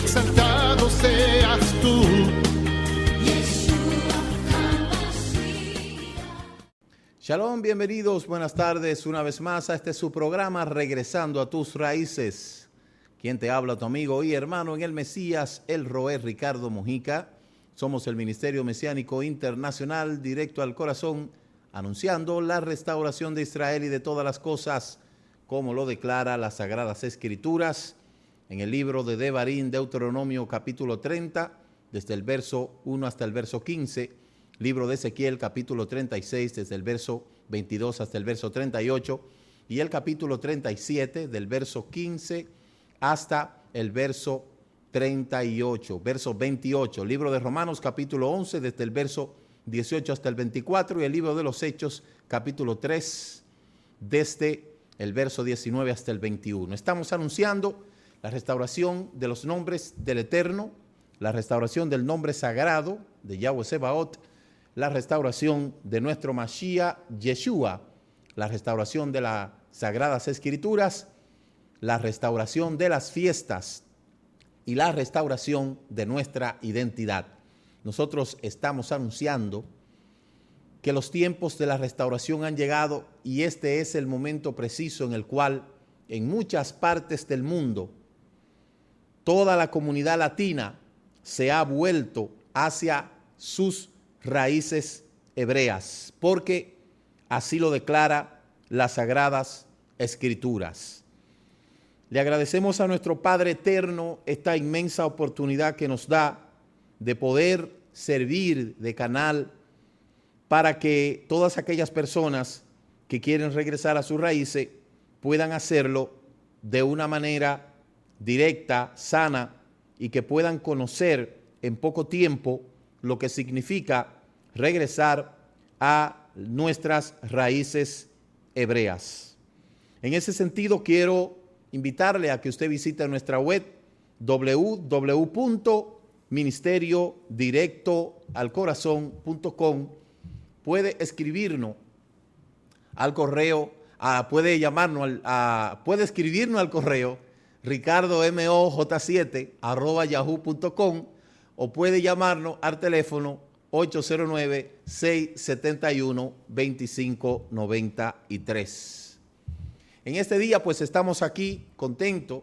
exaltado seas tú. Shalom, bienvenidos, buenas tardes una vez más a este su programa Regresando a tus Raíces. Quien te habla, tu amigo y hermano en el Mesías, el Roé Ricardo Mojica. Somos el Ministerio Mesiánico Internacional, directo al corazón, anunciando la restauración de Israel y de todas las cosas, como lo declara las Sagradas Escrituras en el libro de Devarim, Deuteronomio capítulo 30, desde el verso 1 hasta el verso 15, libro de Ezequiel capítulo 36, desde el verso 22 hasta el verso 38, y el capítulo 37, del verso 15 hasta el verso 38, verso 28, libro de Romanos capítulo 11, desde el verso 18 hasta el 24, y el libro de los Hechos capítulo 3, desde el verso 19 hasta el 21. Estamos anunciando la restauración de los nombres del Eterno, la restauración del nombre sagrado de Yahweh Sebaot, la restauración de nuestro Mashiach Yeshua, la restauración de las Sagradas Escrituras, la restauración de las fiestas y la restauración de nuestra identidad. Nosotros estamos anunciando que los tiempos de la restauración han llegado y este es el momento preciso en el cual en muchas partes del mundo toda la comunidad latina se ha vuelto hacia sus raíces hebreas, porque así lo declara las Sagradas Escrituras. Le agradecemos a nuestro Padre Eterno esta inmensa oportunidad que nos da de poder servir de canal para que todas aquellas personas que quieren regresar a sus raíces puedan hacerlo de una manera directa, sana, y que puedan conocer en poco tiempo lo que significa regresar a nuestras raíces hebreas. En ese sentido, quiero invitarle a que usted visite nuestra web www.ministeriodirectoalcorazon.com. Puede escribirnos al correo, puede escribirnos al correo ricardomoj7@yahoo.com, o puede llamarnos al teléfono 809-671-2593. En este día pues estamos aquí contentos,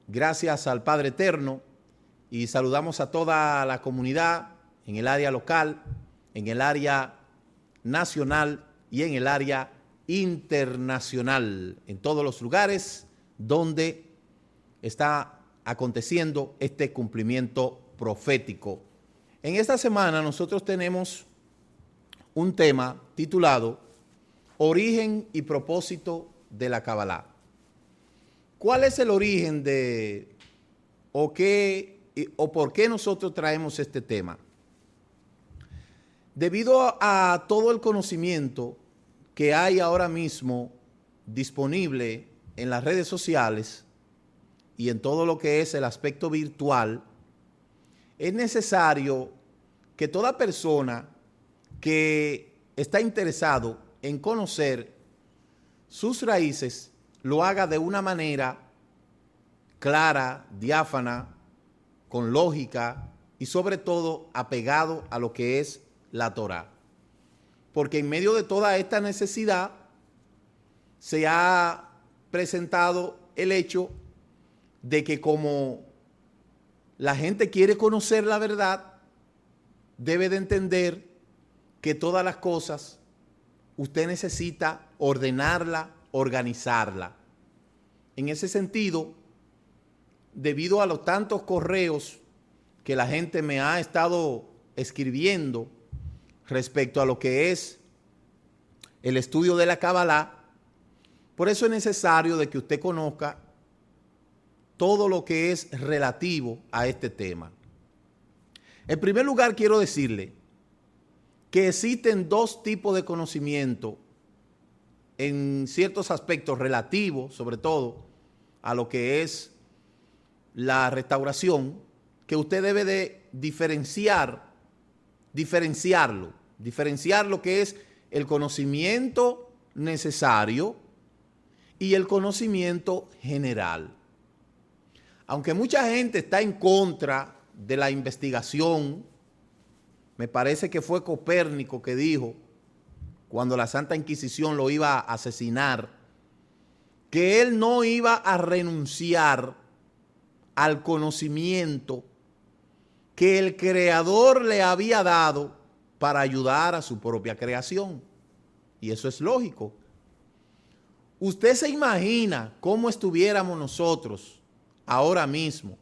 gracias al Padre Eterno, y saludamos a toda la comunidad en el área local, en el área nacional y en el área internacional, en todos los lugares donde está aconteciendo este cumplimiento profético. En esta semana nosotros tenemos un tema titulado Origen y propósito de la Kabbalah. ¿Cuál es el origen o por qué nosotros traemos este tema? Debido a todo el conocimiento que hay ahora mismo disponible en las redes sociales y en todo lo que es el aspecto virtual, es necesario que toda persona que está interesado en conocer sus raíces lo haga de una manera clara, diáfana, con lógica y sobre todo apegado a lo que es la Torá. Porque en medio de toda esta necesidad se ha presentado el hecho de que como la gente quiere conocer la verdad, debe de entender que todas las cosas usted necesita ordenarla, organizarla. En ese sentido, debido a los tantos correos que la gente me ha estado escribiendo respecto a lo que es el estudio de la Kabbalah, por eso es necesario de que usted conozca todo lo que es relativo a este tema. En primer lugar, quiero decirle que existen dos tipos de conocimiento en ciertos aspectos relativos, sobre todo, a lo que es la restauración, que usted debe de diferenciar lo que es el conocimiento necesario y el conocimiento general. aunque mucha gente está en contra de la investigación, me parece que fue Copérnico que dijo, cuando la Santa Inquisición lo iba a asesinar, que él no iba a renunciar al conocimiento que el Creador le había dado para ayudar a su propia creación. Y eso es lógico. ¿Usted se imagina cómo estuviéramos nosotros ahora mismo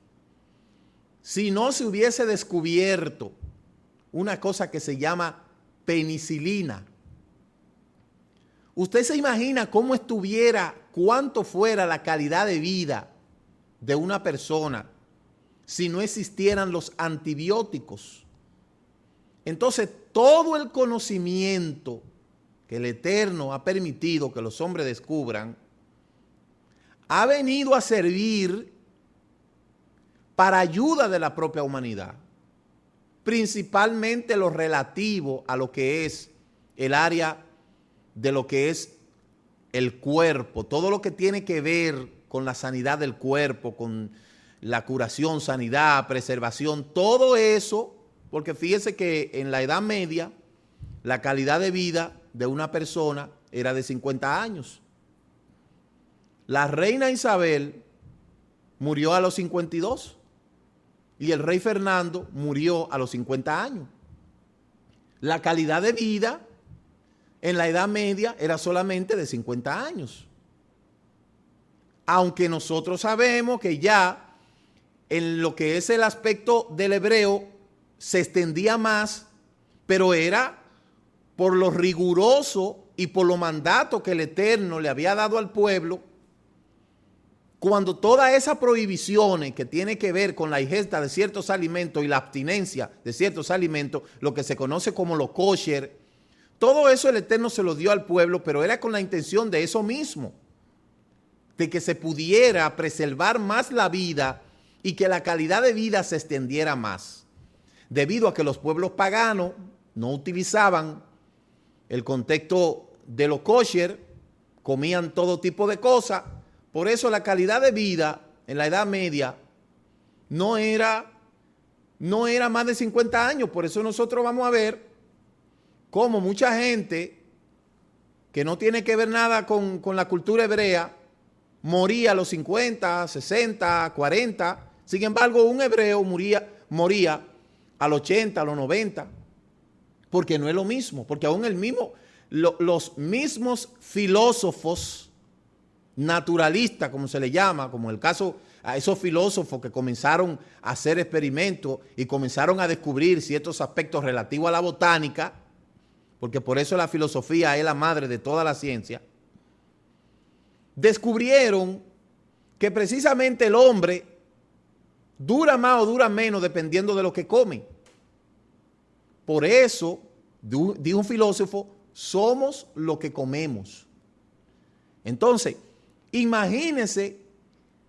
si no se hubiese descubierto una cosa que se llama penicilina? ¿Usted se imagina cómo estuviera, cuánto fuera la calidad de vida de una persona si no existieran los antibióticos? Entonces, todo el conocimiento que el Eterno ha permitido que los hombres descubran, ha venido a servir para ayuda de la propia humanidad, principalmente lo relativo a lo que es el área de lo que es el cuerpo, todo lo que tiene que ver con la sanidad del cuerpo, con la curación, sanidad, preservación, todo eso, porque fíjese que en la Edad Media la calidad de vida de una persona era de 50 años. La reina Isabel murió a los 52 y el rey Fernando murió a los 50 años. La calidad de vida en la Edad Media era solamente de 50 años. Aunque nosotros sabemos que ya en lo que es el aspecto del hebreo se extendía más, pero era por lo riguroso y por los mandatos que el Eterno le había dado al pueblo, cuando todas esas prohibiciones que tienen que ver con la ingesta de ciertos alimentos y la abstinencia de ciertos alimentos, lo que se conoce como lo kosher, todo eso el Eterno se lo dio al pueblo, pero era con la intención de eso mismo, de que se pudiera preservar más la vida y que la calidad de vida se extendiera más, debido a que los pueblos paganos no utilizaban el contexto de lo kosher, comían todo tipo de cosas. Por eso la calidad de vida en la Edad Media no era más de 50 años. Por eso nosotros vamos a ver cómo mucha gente que no tiene que ver nada con la cultura hebrea moría a los 50, 60, 40. Sin embargo, un hebreo moría a los 80, a los 90. Porque no es lo mismo, porque aún los mismos filósofos naturalistas, como se le llama, como el caso a esos filósofos que comenzaron a hacer experimentos y comenzaron a descubrir ciertos aspectos relativos a la botánica, porque por eso la filosofía es la madre de toda la ciencia, descubrieron que precisamente el hombre dura más o dura menos dependiendo de lo que come. Por eso, dijo un filósofo, somos lo que comemos. Entonces, imagínense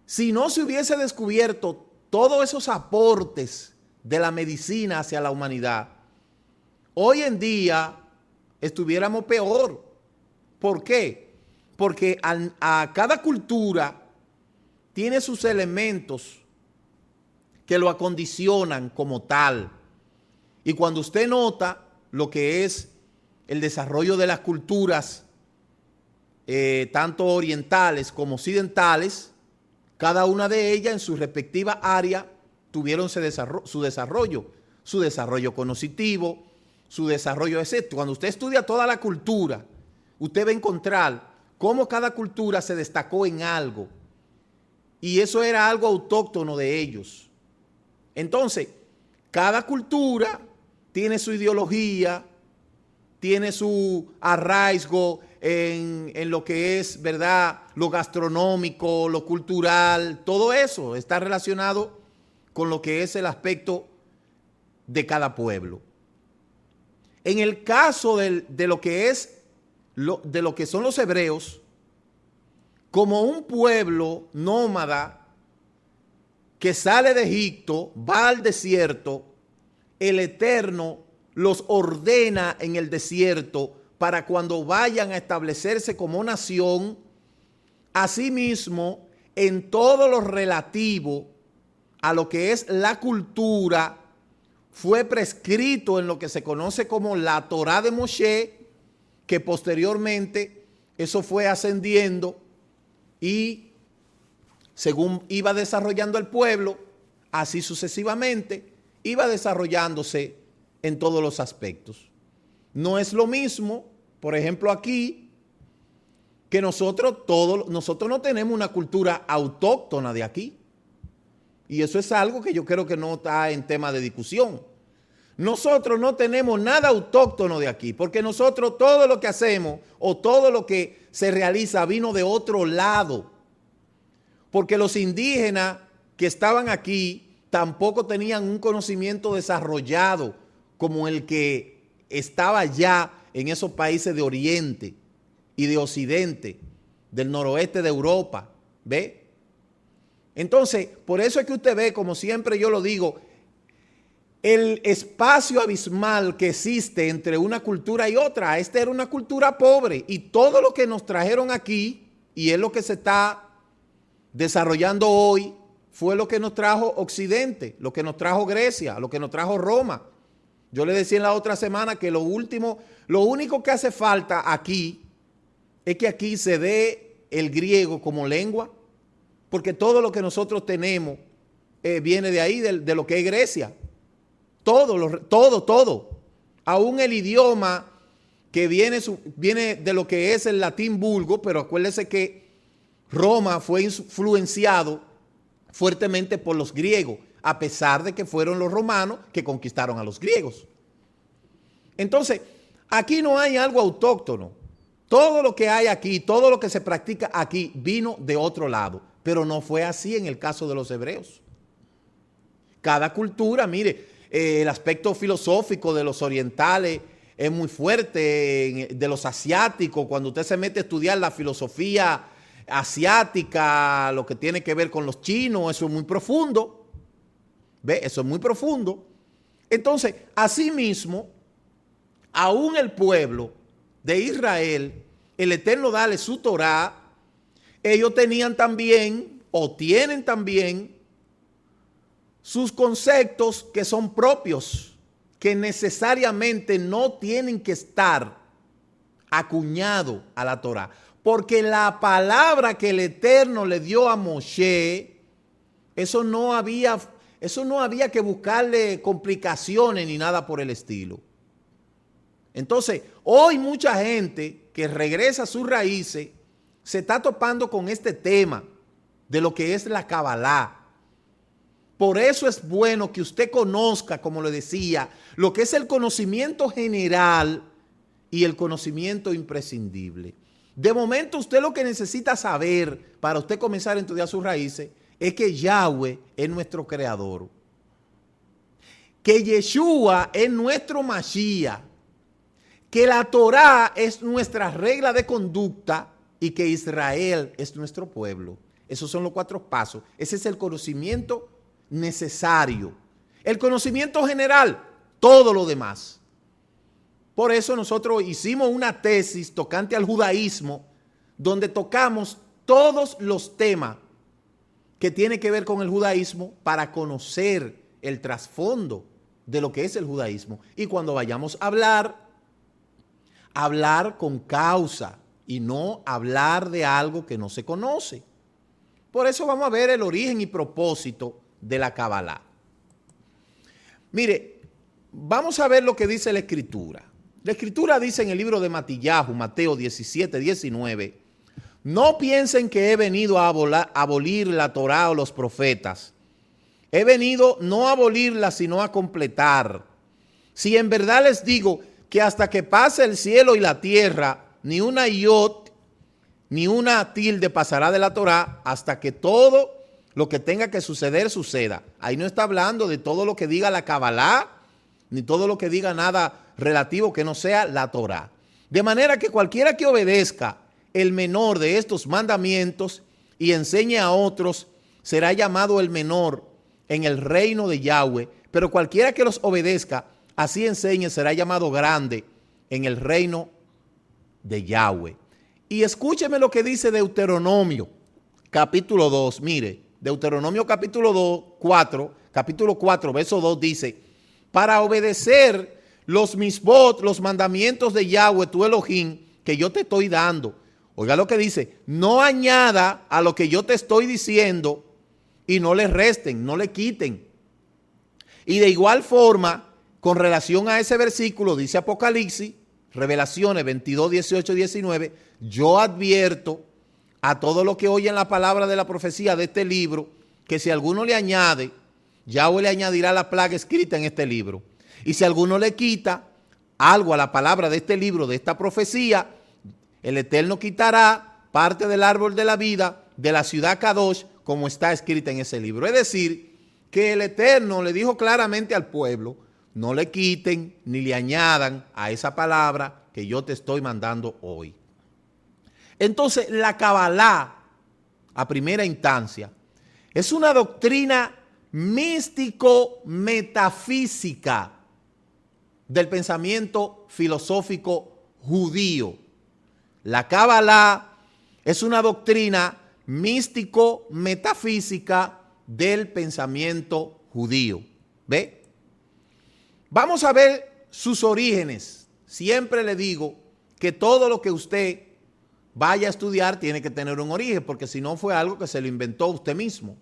si no se hubiese descubierto todos esos aportes de la medicina hacia la humanidad, hoy en día estuviéramos peor. ¿Por qué? Porque a cada cultura tiene sus elementos que lo acondicionan como tal. Y cuando usted nota lo que es el desarrollo de las culturas, tanto orientales como occidentales, cada una de ellas en su respectiva área tuvieron su desarrollo cognitivo, su desarrollo etc. Cuando usted estudia toda la cultura, usted va a encontrar cómo cada cultura se destacó en algo. Y eso era algo autóctono de ellos. Entonces, cada cultura tiene su ideología, tiene su arraigo en lo que es, ¿verdad?, lo gastronómico, lo cultural, todo eso está relacionado con lo que es el aspecto de cada pueblo. En el caso de lo que son los hebreos, como un pueblo nómada que sale de Egipto, va al desierto, el Eterno los ordena en el desierto para cuando vayan a establecerse como nación, asimismo en todo lo relativo a lo que es la cultura fue prescrito en lo que se conoce como la Torá de Moshe, que posteriormente eso fue ascendiendo y según iba desarrollando el pueblo, así sucesivamente, iba desarrollándose en todos los aspectos. No es lo mismo, por ejemplo, aquí, que nosotros no tenemos una cultura autóctona de aquí. Y eso es algo que yo creo que no está en tema de discusión. Nosotros no tenemos nada autóctono de aquí, porque nosotros todo lo que hacemos o todo lo que se realiza vino de otro lado. Porque los indígenas que estaban aquí tampoco tenían un conocimiento desarrollado como el que estaba ya en esos países de Oriente y de Occidente, del noroeste de Europa, ¿ve? Entonces, por eso es que usted ve, como siempre yo lo digo, el espacio abismal que existe entre una cultura y otra. Esta era una cultura pobre y todo lo que nos trajeron aquí, y es lo que se está desarrollando hoy, fue lo que nos trajo Occidente, lo que nos trajo Grecia, lo que nos trajo Roma. Yo le decía en la otra semana que lo único que hace falta aquí es que aquí se dé el griego como lengua, porque todo lo que nosotros tenemos viene de ahí, de lo que es Grecia. Todo. Aún el idioma que viene de lo que es el latín vulgo, pero acuérdese que Roma fue influenciado fuertemente por los griegos, a pesar de que fueron los romanos que conquistaron a los griegos. Entonces, aquí no hay algo autóctono. Todo lo que hay aquí, todo lo que se practica aquí, vino de otro lado. Pero no fue así en el caso de los hebreos. Cada cultura, mire, el aspecto filosófico de los orientales es muy fuerte, de los asiáticos. Cuando usted se mete a estudiar la filosofía asiática, lo que tiene que ver con los chinos, eso es muy profundo. ¿Ve? Eso es muy profundo. Entonces, asimismo, aún el pueblo de Israel, el Eterno dale su Torá, ellos tenían también, o tienen también, sus conceptos que son propios, que necesariamente no tienen que estar acuñados a la Torá. Porque la palabra que el Eterno le dio a Moshe, eso no había que buscarle complicaciones ni nada por el estilo. Entonces, hoy mucha gente que regresa a sus raíces se está topando con este tema de lo que es la Kabbalah. Por eso es bueno que usted conozca, como le decía, lo que es el conocimiento general y el conocimiento imprescindible. De momento, usted lo que necesita saber para usted comenzar a estudiar sus raíces es que Yahweh es nuestro creador, que Yeshua es nuestro Mashiach, que la Torá es nuestra regla de conducta y que Israel es nuestro pueblo. Esos son los 4 pasos. Ese es el conocimiento necesario. El conocimiento general, todo lo demás. Por eso nosotros hicimos una tesis tocante al judaísmo, donde tocamos todos los temas que tienen que ver con el judaísmo para conocer el trasfondo de lo que es el judaísmo. Y cuando vayamos a hablar con causa y no hablar de algo que no se conoce. Por eso vamos a ver el origen y propósito de la Kabbalah. Mire, vamos a ver lo que dice la Escritura. La Escritura dice en el libro de Matillahu, Mateo 17, 19, no piensen que he venido a abolir la Torá o los profetas. He venido no a abolirla, sino a completar. Si en verdad les digo que hasta que pase el cielo y la tierra, ni una iot, ni una tilde pasará de la Torá hasta que todo lo que tenga que suceder, suceda. Ahí no está hablando de todo lo que diga la Kabbalah, ni todo lo que diga nada relativo que no sea la Torá. De manera que cualquiera que obedezca el menor de estos mandamientos y enseñe a otros, será llamado el menor en el reino de Yahweh, pero cualquiera que los obedezca, así enseñe, será llamado grande en el reino de Yahweh. Y escúcheme lo que dice Deuteronomio, capítulo 2, mire, Deuteronomio capítulo 4, verso 2 dice, para obedecer los misbot, los mandamientos de Yahweh, tu Elohim, que yo te estoy dando. Oiga lo que dice, no añada a lo que yo te estoy diciendo y no le resten, no le quiten. Y de igual forma, con relación a ese versículo, dice Apocalipsis, Revelaciones 22, 18, 19, yo advierto a todo lo que oyen la palabra de la profecía de este libro, que si alguno le añade, Yahweh le añadirá la plaga escrita en este libro. Y si alguno le quita algo a la palabra de este libro, de esta profecía, el Eterno quitará parte del árbol de la vida de la ciudad Kadosh, como está escrita en ese libro. Es decir, que el Eterno le dijo claramente al pueblo, no le quiten ni le añadan a esa palabra que yo te estoy mandando hoy. Entonces, la Kabbalah, a primera instancia, es una doctrina místico-metafísica del pensamiento filosófico judío. La Kabbalah es una doctrina místico-metafísica del pensamiento judío. ¿Ve? Vamos a ver sus orígenes. Siempre le digo que todo lo que usted vaya a estudiar tiene que tener un origen, porque si no fue algo que se lo inventó usted mismo.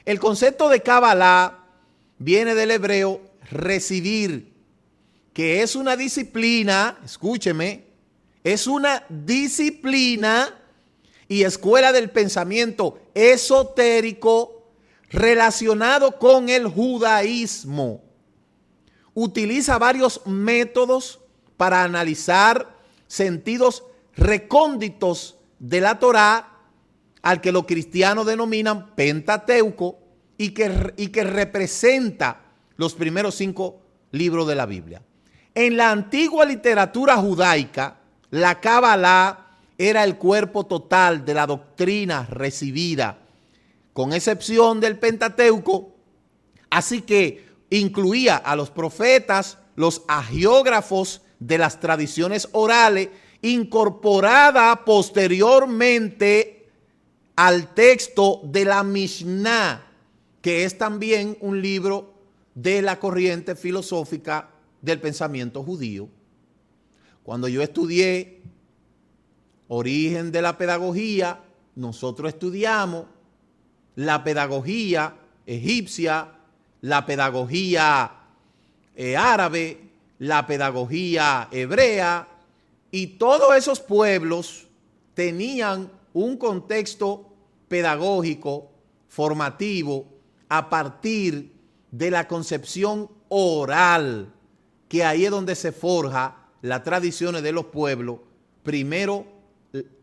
El concepto de Kabbalah viene del hebreo recibir, que es una disciplina, escúcheme, es una disciplina y escuela del pensamiento esotérico relacionado con el judaísmo. Utiliza varios métodos para analizar sentidos recónditos de la Torá, al que los cristianos denominan Pentateuco, y que representa los primeros 5 libros de la Biblia. En la antigua literatura judaica, la Kabbalah era el cuerpo total de la doctrina recibida, con excepción del Pentateuco, así que incluía a los profetas, los hagiógrafos de las tradiciones orales, incorporada posteriormente al texto de la Mishnah, que es también un libro de la corriente filosófica del pensamiento judío. Cuando yo estudié origen de la pedagogía, nosotros estudiamos la pedagogía egipcia, la pedagogía árabe, la pedagogía hebrea, y todos esos pueblos tenían un contexto pedagógico, formativo, a partir de la concepción oral, que ahí es donde se forja las tradiciones de los pueblos. Primero,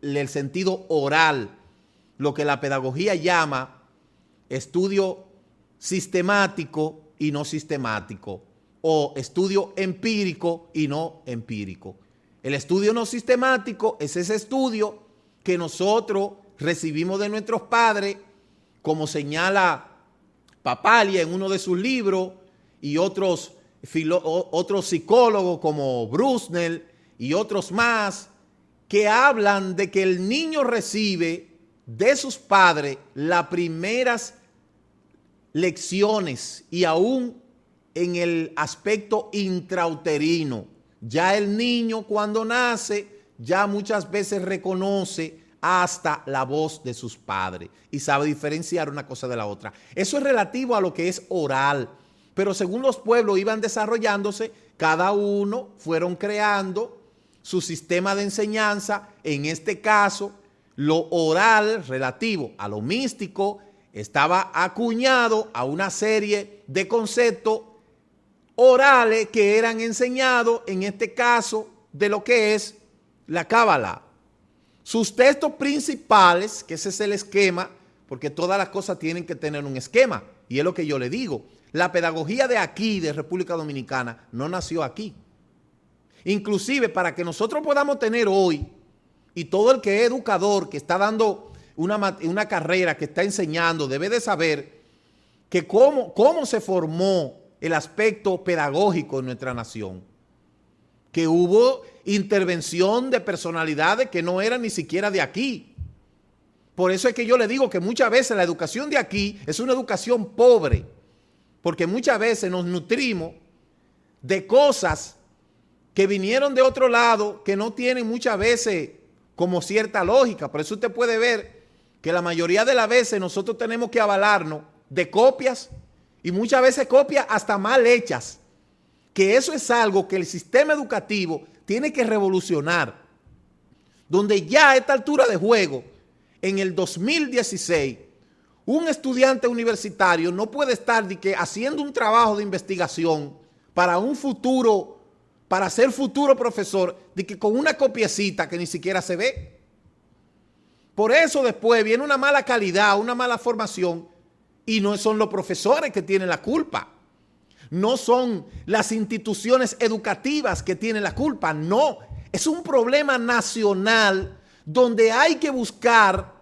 el sentido oral, lo que la pedagogía llama estudio sistemático y no sistemático, o estudio empírico y no empírico. El estudio no sistemático es ese estudio que nosotros recibimos de nuestros padres, como señala Papalia en uno de sus libros, y otros psicólogos como Brusnell y otros más, que hablan de que el niño recibe de sus padres las primeras lecciones, y aún en el aspecto intrauterino. Ya el niño cuando nace, ya muchas veces reconoce hasta la voz de sus padres y sabe diferenciar una cosa de la otra. Eso es relativo a lo que es oral, pero según los pueblos iban desarrollándose, cada uno fueron creando su sistema de enseñanza. En este caso, lo oral relativo a lo místico estaba acuñado a una serie de conceptos orales que eran enseñados, en este caso, de lo que es la Kabbalah. Sus textos principales, que ese es el esquema, porque todas las cosas tienen que tener un esquema, y es lo que yo le digo. La pedagogía de aquí, de República Dominicana, no nació aquí. Inclusive, para que nosotros podamos tener hoy, y todo el que es educador, que está dando una carrera, que está enseñando, debe de saber que cómo se formó el aspecto pedagógico en nuestra nación. Que hubo intervención de personalidades que no eran ni siquiera de aquí. Por eso es que yo le digo que muchas veces la educación de aquí es una educación pobre, porque muchas veces nos nutrimos de cosas que vinieron de otro lado, que no tienen muchas veces como cierta lógica. Por eso usted puede ver que la mayoría de las veces nosotros tenemos que avalarnos de copias, y muchas veces copias hasta mal hechas, que eso es algo que el sistema educativo tiene que revolucionar, donde ya a esta altura de juego, en el 2016, un estudiante universitario no puede estar haciendo un trabajo de investigación para un futuro, para ser futuro profesor, con una copiecita que ni siquiera se ve. Por eso después viene una mala calidad, una mala formación, y no son los profesores que tienen la culpa. No son las instituciones educativas que tienen la culpa, no. Es un problema nacional donde hay que buscar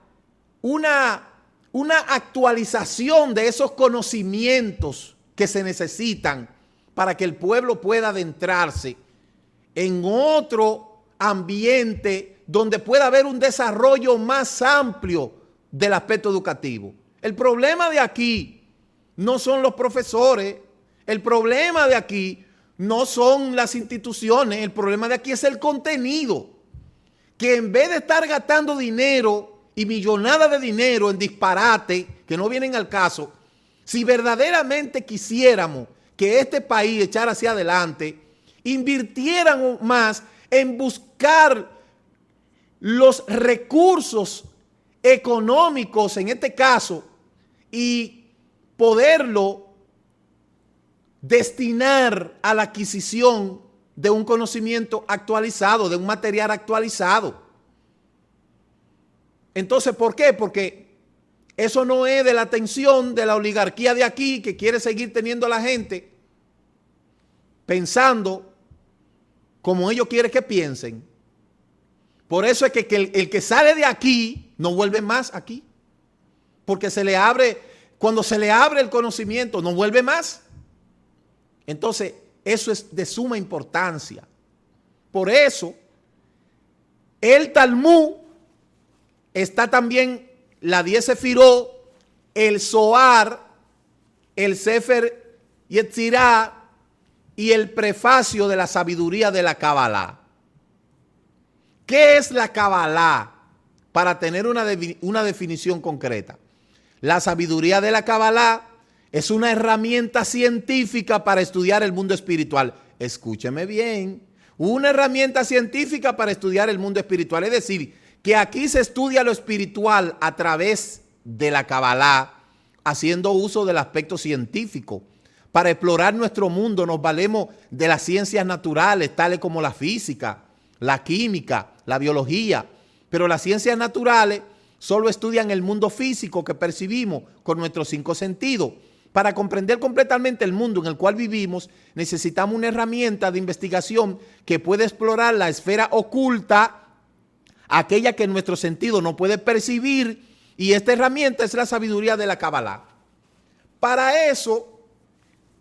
una actualización de esos conocimientos que se necesitan para que el pueblo pueda adentrarse en otro ambiente donde pueda haber un desarrollo más amplio del aspecto educativo. El problema de aquí no son los profesores, el problema de aquí no son las instituciones, el problema de aquí es el contenido, que en vez de estar gastando dinero y millonadas de dinero en disparate que no vienen al caso, si verdaderamente quisiéramos que este país echara hacia adelante, invirtieran más en buscar los recursos económicos en este caso y poderlo destinar a la adquisición de un conocimiento actualizado, de un material actualizado. Entonces, ¿por qué? Porque eso no es de la atención de la oligarquía de aquí, que quiere seguir teniendo a la gente pensando como ellos quieren que piensen. Por eso es que el que sale de aquí no vuelve más aquí. Porque cuando se le abre el conocimiento, no vuelve más. Entonces, eso es de suma importancia. Por eso, el Talmud está también la 10 Sefirot, el Zohar, el Sefer Yetzirah y el prefacio de la sabiduría de la Kabbalah. ¿Qué es la Kabbalah? Para tener una definición concreta. La sabiduría de la Kabbalah es una herramienta científica para estudiar el mundo espiritual. Escúcheme bien, una herramienta científica para estudiar el mundo espiritual. Es decir, que aquí se estudia lo espiritual a través de la Kabbalah, haciendo uso del aspecto científico. Para explorar nuestro mundo nos valemos de las ciencias naturales, tales como la física, la química, la biología. Pero las ciencias naturales solo estudian el mundo físico que percibimos con nuestros 5 sentidos. Para comprender completamente el mundo en el cual vivimos, necesitamos una herramienta de investigación que puede explorar la esfera oculta, aquella que nuestro sentido no puede percibir, y esta herramienta es la sabiduría de la Kabbalah. Para eso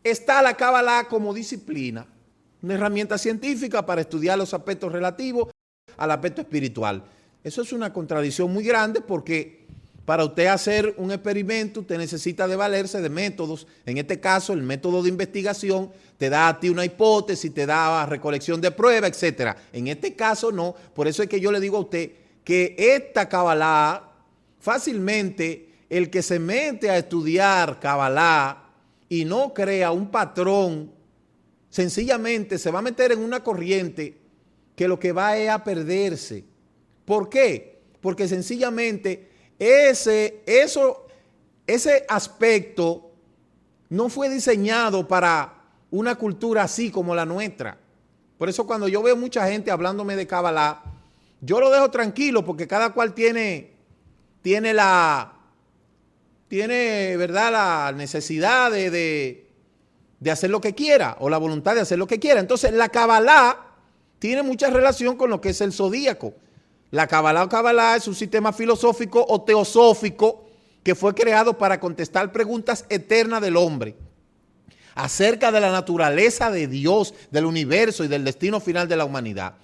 está la Kabbalah como disciplina, una herramienta científica para estudiar los aspectos relativos al aspecto espiritual. Eso es una contradicción muy grande porque para usted hacer un experimento usted necesita de valerse de métodos. En este caso, el método de investigación te da a ti una hipótesis, te da recolección de pruebas, etc. En este caso no. Por eso es que yo le digo a usted que esta Kabbalah, fácilmente el que se mete a estudiar Kabbalah y no crea un patrón, sencillamente se va a meter en una corriente que lo que va es a perderse. ¿Por qué? Porque sencillamente ese aspecto no fue diseñado para una cultura así como la nuestra. Por eso cuando yo veo mucha gente hablándome de Kabbalah, yo lo dejo tranquilo porque cada cual tiene ¿verdad?, la necesidad de hacer lo que quiera o la voluntad de hacer lo que quiera. Entonces la Kabbalah tiene mucha relación con lo que es el zodíaco. La Kabbalah es un sistema filosófico o teosófico que fue creado para contestar preguntas eternas del hombre acerca de la naturaleza de Dios, del universo y del destino final de la humanidad.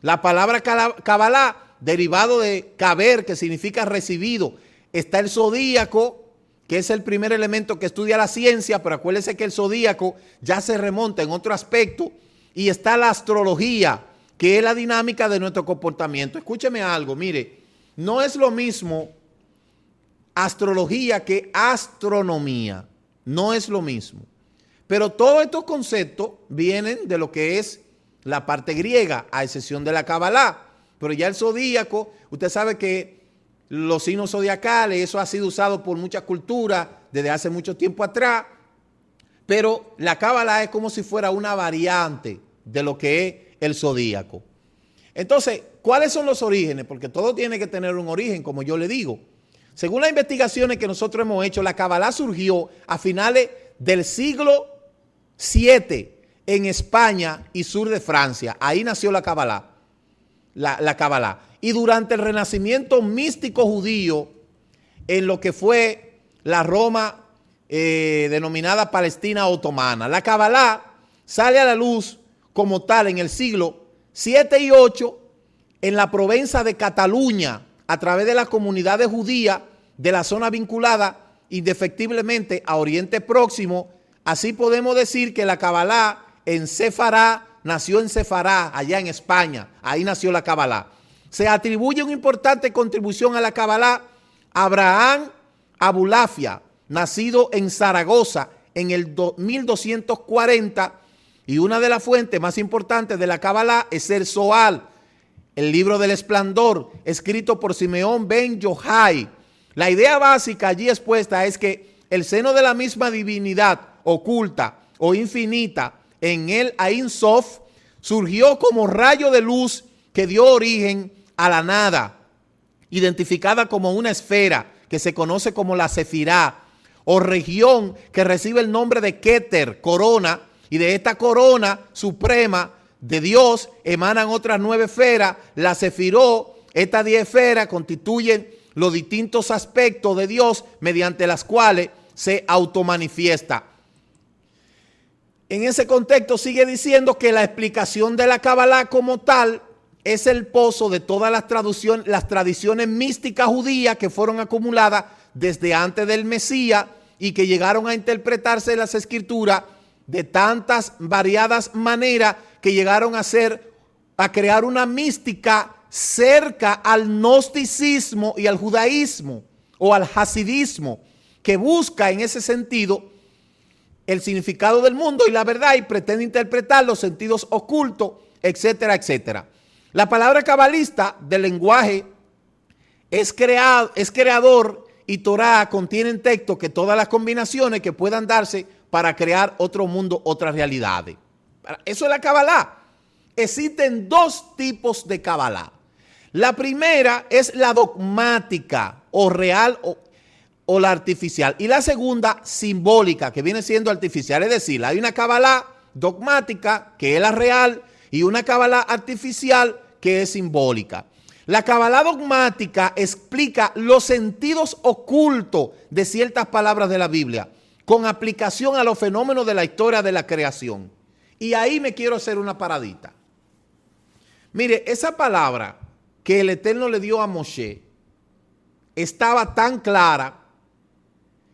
La palabra Kabbalah derivado de caber, que significa recibido. Está el zodíaco, que es el primer elemento que estudia la ciencia, pero acuérdense que el zodíaco ya se remonta en otro aspecto. Y está la astrología, que es la dinámica de nuestro comportamiento. Escúcheme algo, mire, no es lo mismo astrología que astronomía. No es lo mismo. Pero todos estos conceptos vienen de lo que es la parte griega, a excepción de la Kabbalah. Pero ya el zodíaco, usted sabe que los signos zodiacales, eso ha sido usado por muchas culturas desde hace mucho tiempo atrás. Pero la Kabbalah es como si fuera una variante de lo que es el zodíaco. Entonces, ¿cuáles son los orígenes? Porque todo tiene que tener un origen, como yo le digo. Según las investigaciones que nosotros hemos hecho, la Kabbalah surgió a finales del siglo VII en España y sur de Francia. Ahí nació la Kabbalah. La Kabbalah. Y durante el renacimiento místico judío, en lo que fue la Roma denominada Palestina Otomana. La Kabbalah sale a la luz como tal en el siglo 7 y 8 en la provincia de Cataluña, a través de las comunidades judías de la zona vinculada indefectiblemente a Oriente Próximo. Así podemos decir que la Kabbalah en Sefará, nació en Sefará, allá en España. Ahí nació la Kabbalah. Se atribuye una importante contribución a la Kabbalah a Abraham Abulafia, nacido en Zaragoza en el 1240, y una de las fuentes más importantes de la Kabbalah es el Zohar, el libro del esplendor, escrito por Simeón ben Yochai. La idea básica allí expuesta es que el seno de la misma divinidad oculta o infinita en el Ein Sof surgió como rayo de luz que dio origen a la nada, identificada como una esfera que se conoce como la Sefirá, o región que recibe el nombre de Keter, corona, y de esta corona suprema de Dios emanan otras 9 esferas. La Sefiró, estas 10 esferas constituyen los distintos aspectos de Dios mediante las cuales se automanifiesta. En ese contexto sigue diciendo que la explicación de la Kabbalah como tal es el pozo de todas las tradiciones místicas judías que fueron acumuladas desde antes del Mesías y que llegaron a interpretarse en las Escrituras de tantas variadas maneras que llegaron a crear una mística cerca al gnosticismo y al judaísmo o al hasidismo, que busca en ese sentido el significado del mundo y la verdad y pretende interpretar los sentidos ocultos, etcétera, etcétera. La palabra cabalista del lenguaje es creador, y Torah contiene en texto que todas las combinaciones que puedan darse para crear otro mundo, otras realidades. Eso es la Kabbalah. Existen 2 tipos de Kabbalah. La primera es la dogmática o real o la artificial. Y la segunda, simbólica, que viene siendo artificial. Es decir, hay una Kabbalah dogmática, que es la real, y una Kabbalah artificial, que es simbólica. La Kabbalah dogmática explica los sentidos ocultos de ciertas palabras de la Biblia con aplicación a los fenómenos de la historia de la creación. Y ahí me quiero hacer una paradita. Mire, esa palabra que el Eterno le dio a Moshe estaba tan clara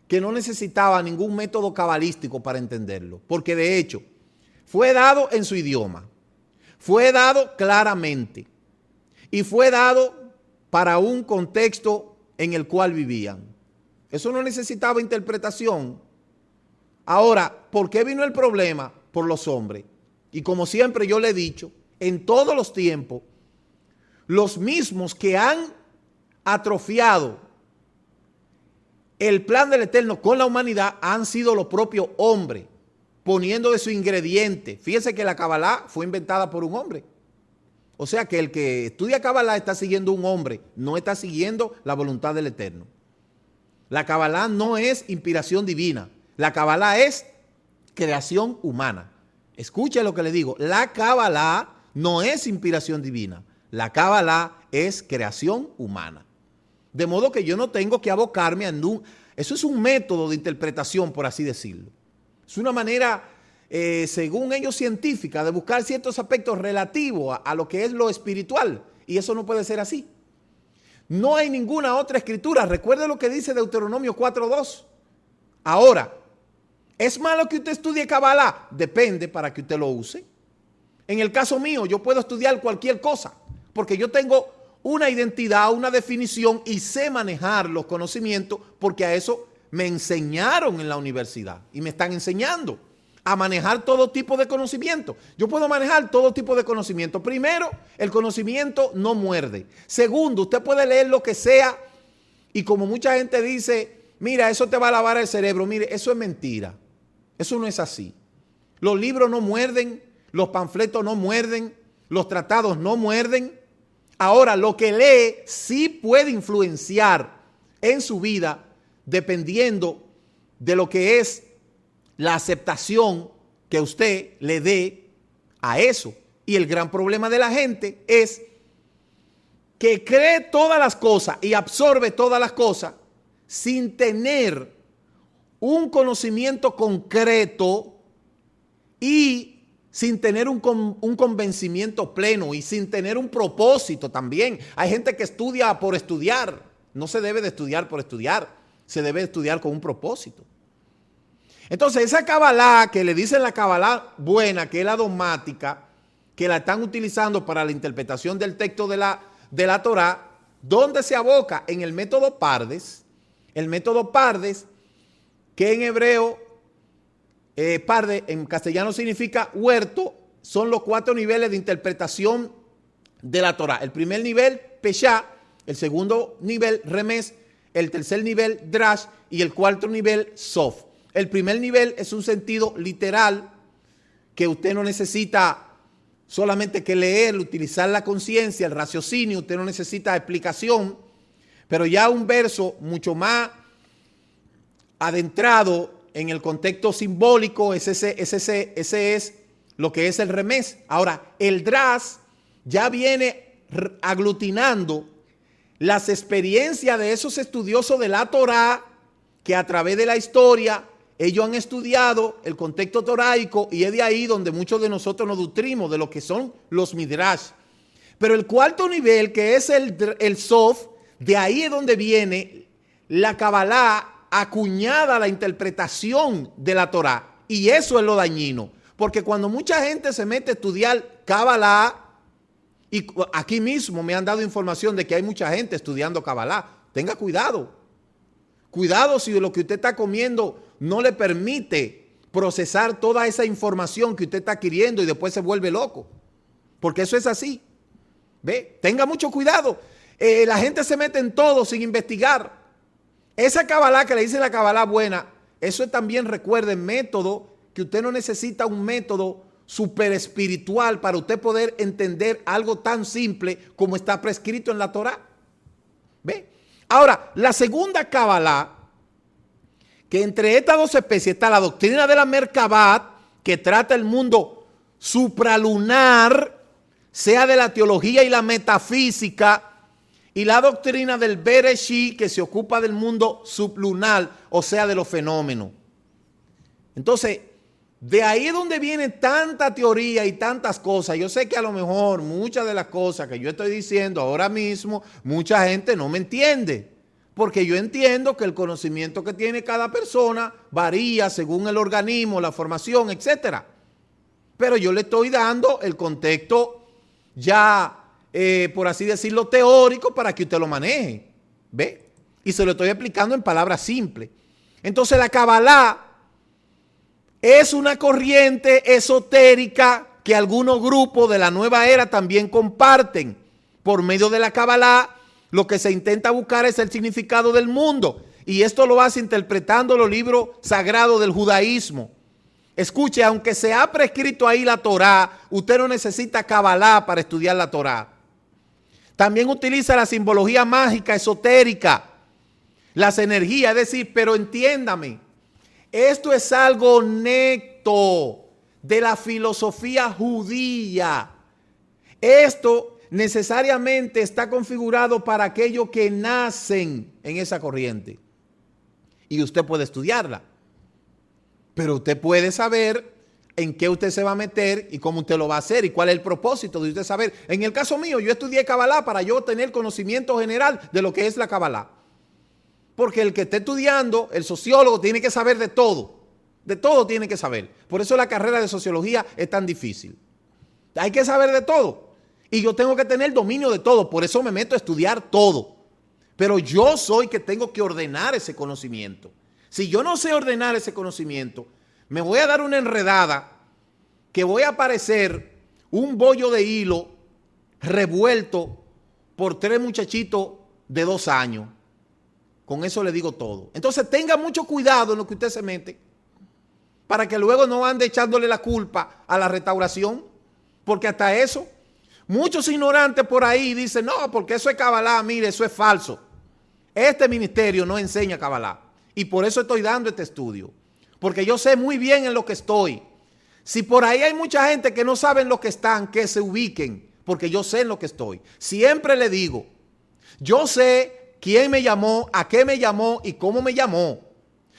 que no necesitaba ningún método cabalístico para entenderlo, porque de hecho fue dado en su idioma, fue dado claramente y fue dado para un contexto en el cual vivían. Eso no necesitaba interpretación. Ahora, ¿por qué vino el problema? Por los hombres. Y como siempre yo le he dicho, en todos los tiempos, los mismos que han atrofiado el plan del Eterno con la humanidad han sido los propios hombres, poniendo de su ingrediente. Fíjense que la Kabbalah fue inventada por un hombre. O sea que el que estudia Kabbalah está siguiendo un hombre, no está siguiendo la voluntad del Eterno. La Kabbalah no es inspiración divina. La Kabbalah es creación humana. Escuche lo que le digo. La Kabbalah no es inspiración divina. La Kabbalah es creación humana. De modo que yo no tengo que abocarme a eso es un método de interpretación, por así decirlo. Es una manera, según ellos, científica, de buscar ciertos aspectos relativos a lo que es lo espiritual. Y eso no puede ser así. No hay ninguna otra escritura. Recuerde lo que dice Deuteronomio 4:2. Ahora, ¿es malo que usted estudie Kabbalah? Depende para que usted lo use. En el caso mío, yo puedo estudiar cualquier cosa, porque yo tengo una identidad, una definición y sé manejar los conocimientos, porque a eso me enseñaron en la universidad y me están enseñando a manejar todo tipo de conocimiento. Yo puedo manejar todo tipo de conocimiento. Primero, el conocimiento no muerde. Segundo, usted puede leer lo que sea y como mucha gente dice, mira, eso te va a lavar el cerebro. Mire, eso es mentira. Eso no es así. Los libros no muerden, los panfletos no muerden, los tratados no muerden. Ahora, lo que lee sí puede influenciar en su vida dependiendo de lo que es la aceptación que usted le dé a eso. Y el gran problema de la gente es que cree todas las cosas y absorbe todas las cosas sin tener un conocimiento concreto y sin tener un convencimiento pleno y sin tener un propósito también. Hay gente que estudia por estudiar. No se debe de estudiar por estudiar. Se debe de estudiar con un propósito. Entonces, esa Kabbalah que le dicen la Kabbalah buena, que es la dogmática, que la están utilizando para la interpretación del texto de la Torah, ¿dónde se aboca? En el método Pardes. El método Pardes, que en hebreo, Pardes en castellano significa huerto, son los 4 niveles de interpretación de la Torah. El primer nivel, Peshá, el segundo nivel, Remes, el tercer nivel, Drash, y el cuarto nivel, Sof. El primer nivel es un sentido literal que usted no necesita solamente que leer, utilizar la conciencia, el raciocinio, usted no necesita explicación, pero ya un verso mucho más adentrado en el contexto simbólico, ese es lo que es el Remes. Ahora, el Drash ya viene aglutinando las experiencias de esos estudiosos de la Torah que a través de la historia ellos han estudiado el contexto toraico y es de ahí donde muchos de nosotros nos nutrimos de lo que son los midrash. Pero el cuarto nivel, que es el Sof, de ahí es donde viene la Kabbalah acuñada a la interpretación de la Torah. Y eso es lo dañino. Porque cuando mucha gente se mete a estudiar Kabbalah, y aquí mismo me han dado información de que hay mucha gente estudiando Kabbalah, tenga cuidado. Cuidado si lo que usted está comiendo no le permite procesar toda esa información que usted está adquiriendo y después se vuelve loco. Porque eso es así. ¿Ve? Tenga mucho cuidado. La gente se mete en todo sin investigar. Esa Kabbalah que le dice la Kabbalah buena, eso es también, recuerden, método, que usted no necesita un método super espiritual para usted poder entender algo tan simple como está prescrito en la Torah. ¿Ve? Ahora, la segunda Kabbalah, que entre estas dos especies está la doctrina de la Merkabat, que trata el mundo supralunar, sea de la teología y la metafísica, y la doctrina del Bereshit, que se ocupa del mundo sublunar, o sea, de los fenómenos. Entonces, de ahí es donde viene tanta teoría y tantas cosas. Yo sé que a lo mejor muchas de las cosas que yo estoy diciendo ahora mismo, mucha gente no me entiende. Porque yo entiendo que el conocimiento que tiene cada persona varía según el organismo, la formación, etc. Pero yo le estoy dando el contexto ya, por así decirlo, teórico para que usted lo maneje. ¿Ve? Y se lo estoy explicando en palabras simples. Entonces la Kabbalah es una corriente esotérica que algunos grupos de la nueva era también comparten. Por medio de la Kabbalah, lo que se intenta buscar es el significado del mundo. Y esto lo hace interpretando los libros sagrados del judaísmo. Escuche, aunque se ha prescrito ahí la Torah, usted no necesita Kabbalah para estudiar la Torah. También utiliza la simbología mágica esotérica, las energías, es decir, pero entiéndame, esto es algo neto de la filosofía judía. Esto necesariamente está configurado para aquellos que nacen en esa corriente. Y usted puede estudiarla. Pero usted puede saber en qué usted se va a meter y cómo usted lo va a hacer y cuál es el propósito de usted saber. En el caso mío, yo estudié Kabbalah para yo tener conocimiento general de lo que es la Kabbalah. Porque el que esté estudiando, el sociólogo, tiene que saber de todo. De todo tiene que saber. Por eso la carrera de sociología es tan difícil. Hay que saber de todo. Y yo tengo que tener dominio de todo. Por eso me meto a estudiar todo. Pero yo soy que tengo que ordenar ese conocimiento. Si yo no sé ordenar ese conocimiento, me voy a dar una enredada que voy a parecer un bollo de hilo revuelto por 3 muchachitos de 2 años. Con eso le digo todo. Entonces tenga mucho cuidado en lo que usted se mete para que luego no ande echándole la culpa a la restauración. Porque hasta eso, muchos ignorantes por ahí dicen, no, porque eso es Kabbalah, mire, eso es falso. Este ministerio no enseña Kabbalah. Y por eso estoy dando este estudio. Porque yo sé muy bien en lo que estoy. Si por ahí hay mucha gente que no sabe en lo que están, que se ubiquen. Porque yo sé en lo que estoy. Siempre le digo, yo sé quién me llamó, a qué me llamó y cómo me llamó.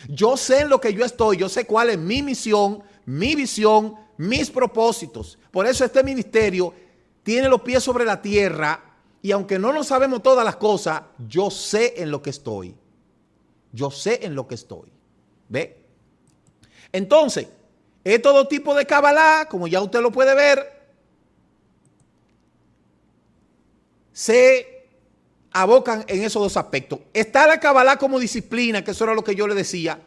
Yo sé en lo que yo estoy, yo sé cuál es mi misión, mi visión, mis propósitos. Por eso este ministerio tiene los pies sobre la tierra y aunque no lo sabemos todas las cosas, yo sé en lo que estoy. Yo sé en lo que estoy. ¿Ve? Entonces, es todo tipo de Kabbalah, como ya usted lo puede ver, se abocan en esos 2 aspectos. Está la Kabbalah como disciplina, que eso era lo que yo le decía,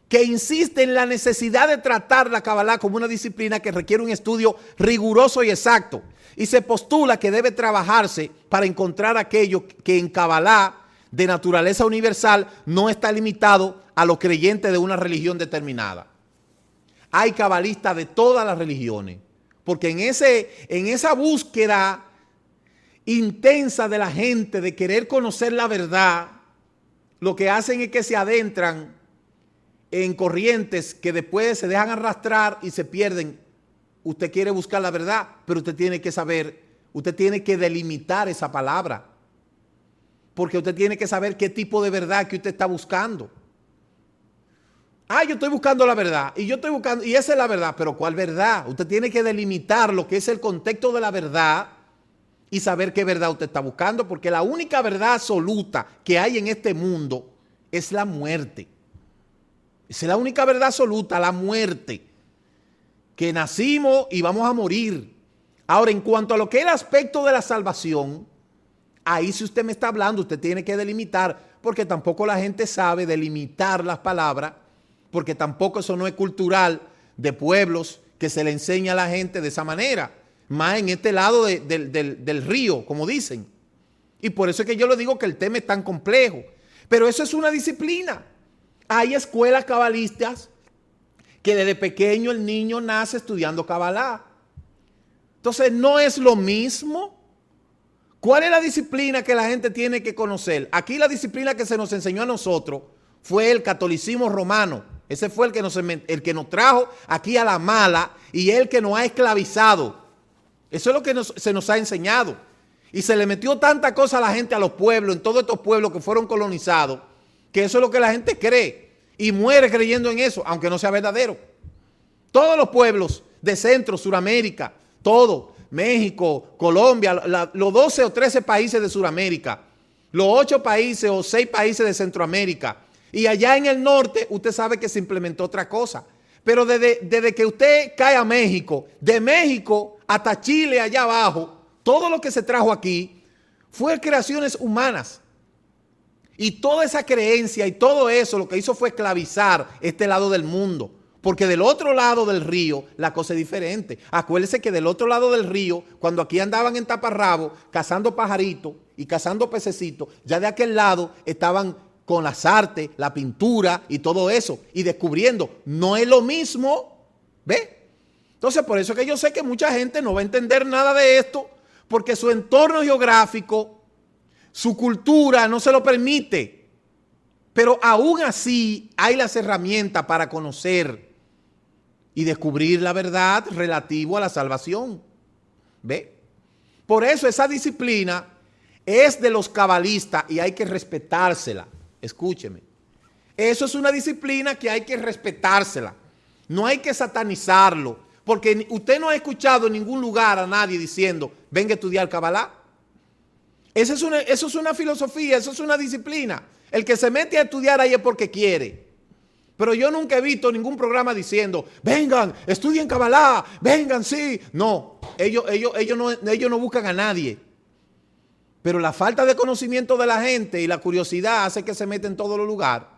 que insiste en la necesidad de tratar la Kabbalah como una disciplina que requiere un estudio riguroso y exacto. Y se postula que debe trabajarse para encontrar aquello que en Kabbalah de naturaleza universal no está limitado a los creyentes de una religión determinada. Hay cabalistas de todas las religiones, porque en esa búsqueda intensa de la gente de querer conocer la verdad, lo que hacen es que se adentran en corrientes que después se dejan arrastrar y se pierden. Usted quiere buscar la verdad, pero usted tiene que saber, usted tiene que delimitar esa palabra, porque usted tiene que saber qué tipo de verdad que usted está buscando. Yo estoy buscando la verdad, y yo estoy buscando, y esa es la verdad, pero ¿cuál verdad? Usted tiene que delimitar lo que es el contexto de la verdad y saber qué verdad usted está buscando, porque la única verdad absoluta que hay en este mundo es la muerte. Esa es la única verdad absoluta, la muerte. Que nacimos y vamos a morir. Ahora, en cuanto a lo que es el aspecto de la salvación, ahí si usted me está hablando, usted tiene que delimitar, porque tampoco la gente sabe delimitar las palabras, porque tampoco eso no es cultural de pueblos que se le enseña a la gente de esa manera, más en este lado del río, como dicen. Y por eso es que yo le digo que el tema es tan complejo. Pero eso es una disciplina. Hay escuelas cabalistas que desde pequeño el niño nace estudiando Kabbalah. Entonces, no es lo mismo. ¿Cuál es la disciplina que la gente tiene que conocer? Aquí la disciplina que se nos enseñó a nosotros fue el catolicismo romano. Ese fue el que nos trajo aquí a la mala y el que nos ha esclavizado. Eso es lo que se nos ha enseñado. Y se le metió tanta cosa a la gente, a los pueblos, en todos estos pueblos que fueron colonizados, que eso es lo que la gente cree. Y muere creyendo en eso, aunque no sea verdadero. Todos los pueblos de Centro, Suramérica, todo, México, Colombia, los 12 o 13 países de Suramérica, los 8 países o 6 países de Centroamérica, y allá en el norte usted sabe que se implementó otra cosa. Pero desde que usted cae a México, de México hasta Chile allá abajo, todo lo que se trajo aquí fue creaciones humanas. Y toda esa creencia y todo eso lo que hizo fue esclavizar este lado del mundo. Porque del otro lado del río la cosa es diferente. Acuérdese que del otro lado del río, cuando aquí andaban en taparrabo cazando pajaritos y cazando pececitos, ya de aquel lado estaban con las artes, la pintura y todo eso, y descubriendo, no es lo mismo, ¿ve? Entonces, por eso es que yo sé que mucha gente no va a entender nada de esto, porque su entorno geográfico, su cultura no se lo permite. Pero aún así hay las herramientas para conocer y descubrir la verdad relativo a la salvación, ¿ve? Por eso esa disciplina es de los cabalistas y hay que respetársela. Escúcheme, eso es una disciplina que hay que respetársela. No hay que satanizarlo, porque usted no ha escuchado en ningún lugar a nadie diciendo, venga a estudiar Kabbalah. Eso es una filosofía, eso es una disciplina. El que se mete a estudiar ahí es porque quiere. Pero yo nunca he visto ningún programa diciendo, vengan, estudien Kabbalah, vengan, sí. No, ellos no buscan a nadie. Pero la falta de conocimiento de la gente y la curiosidad hace que se meten en todos los lugares.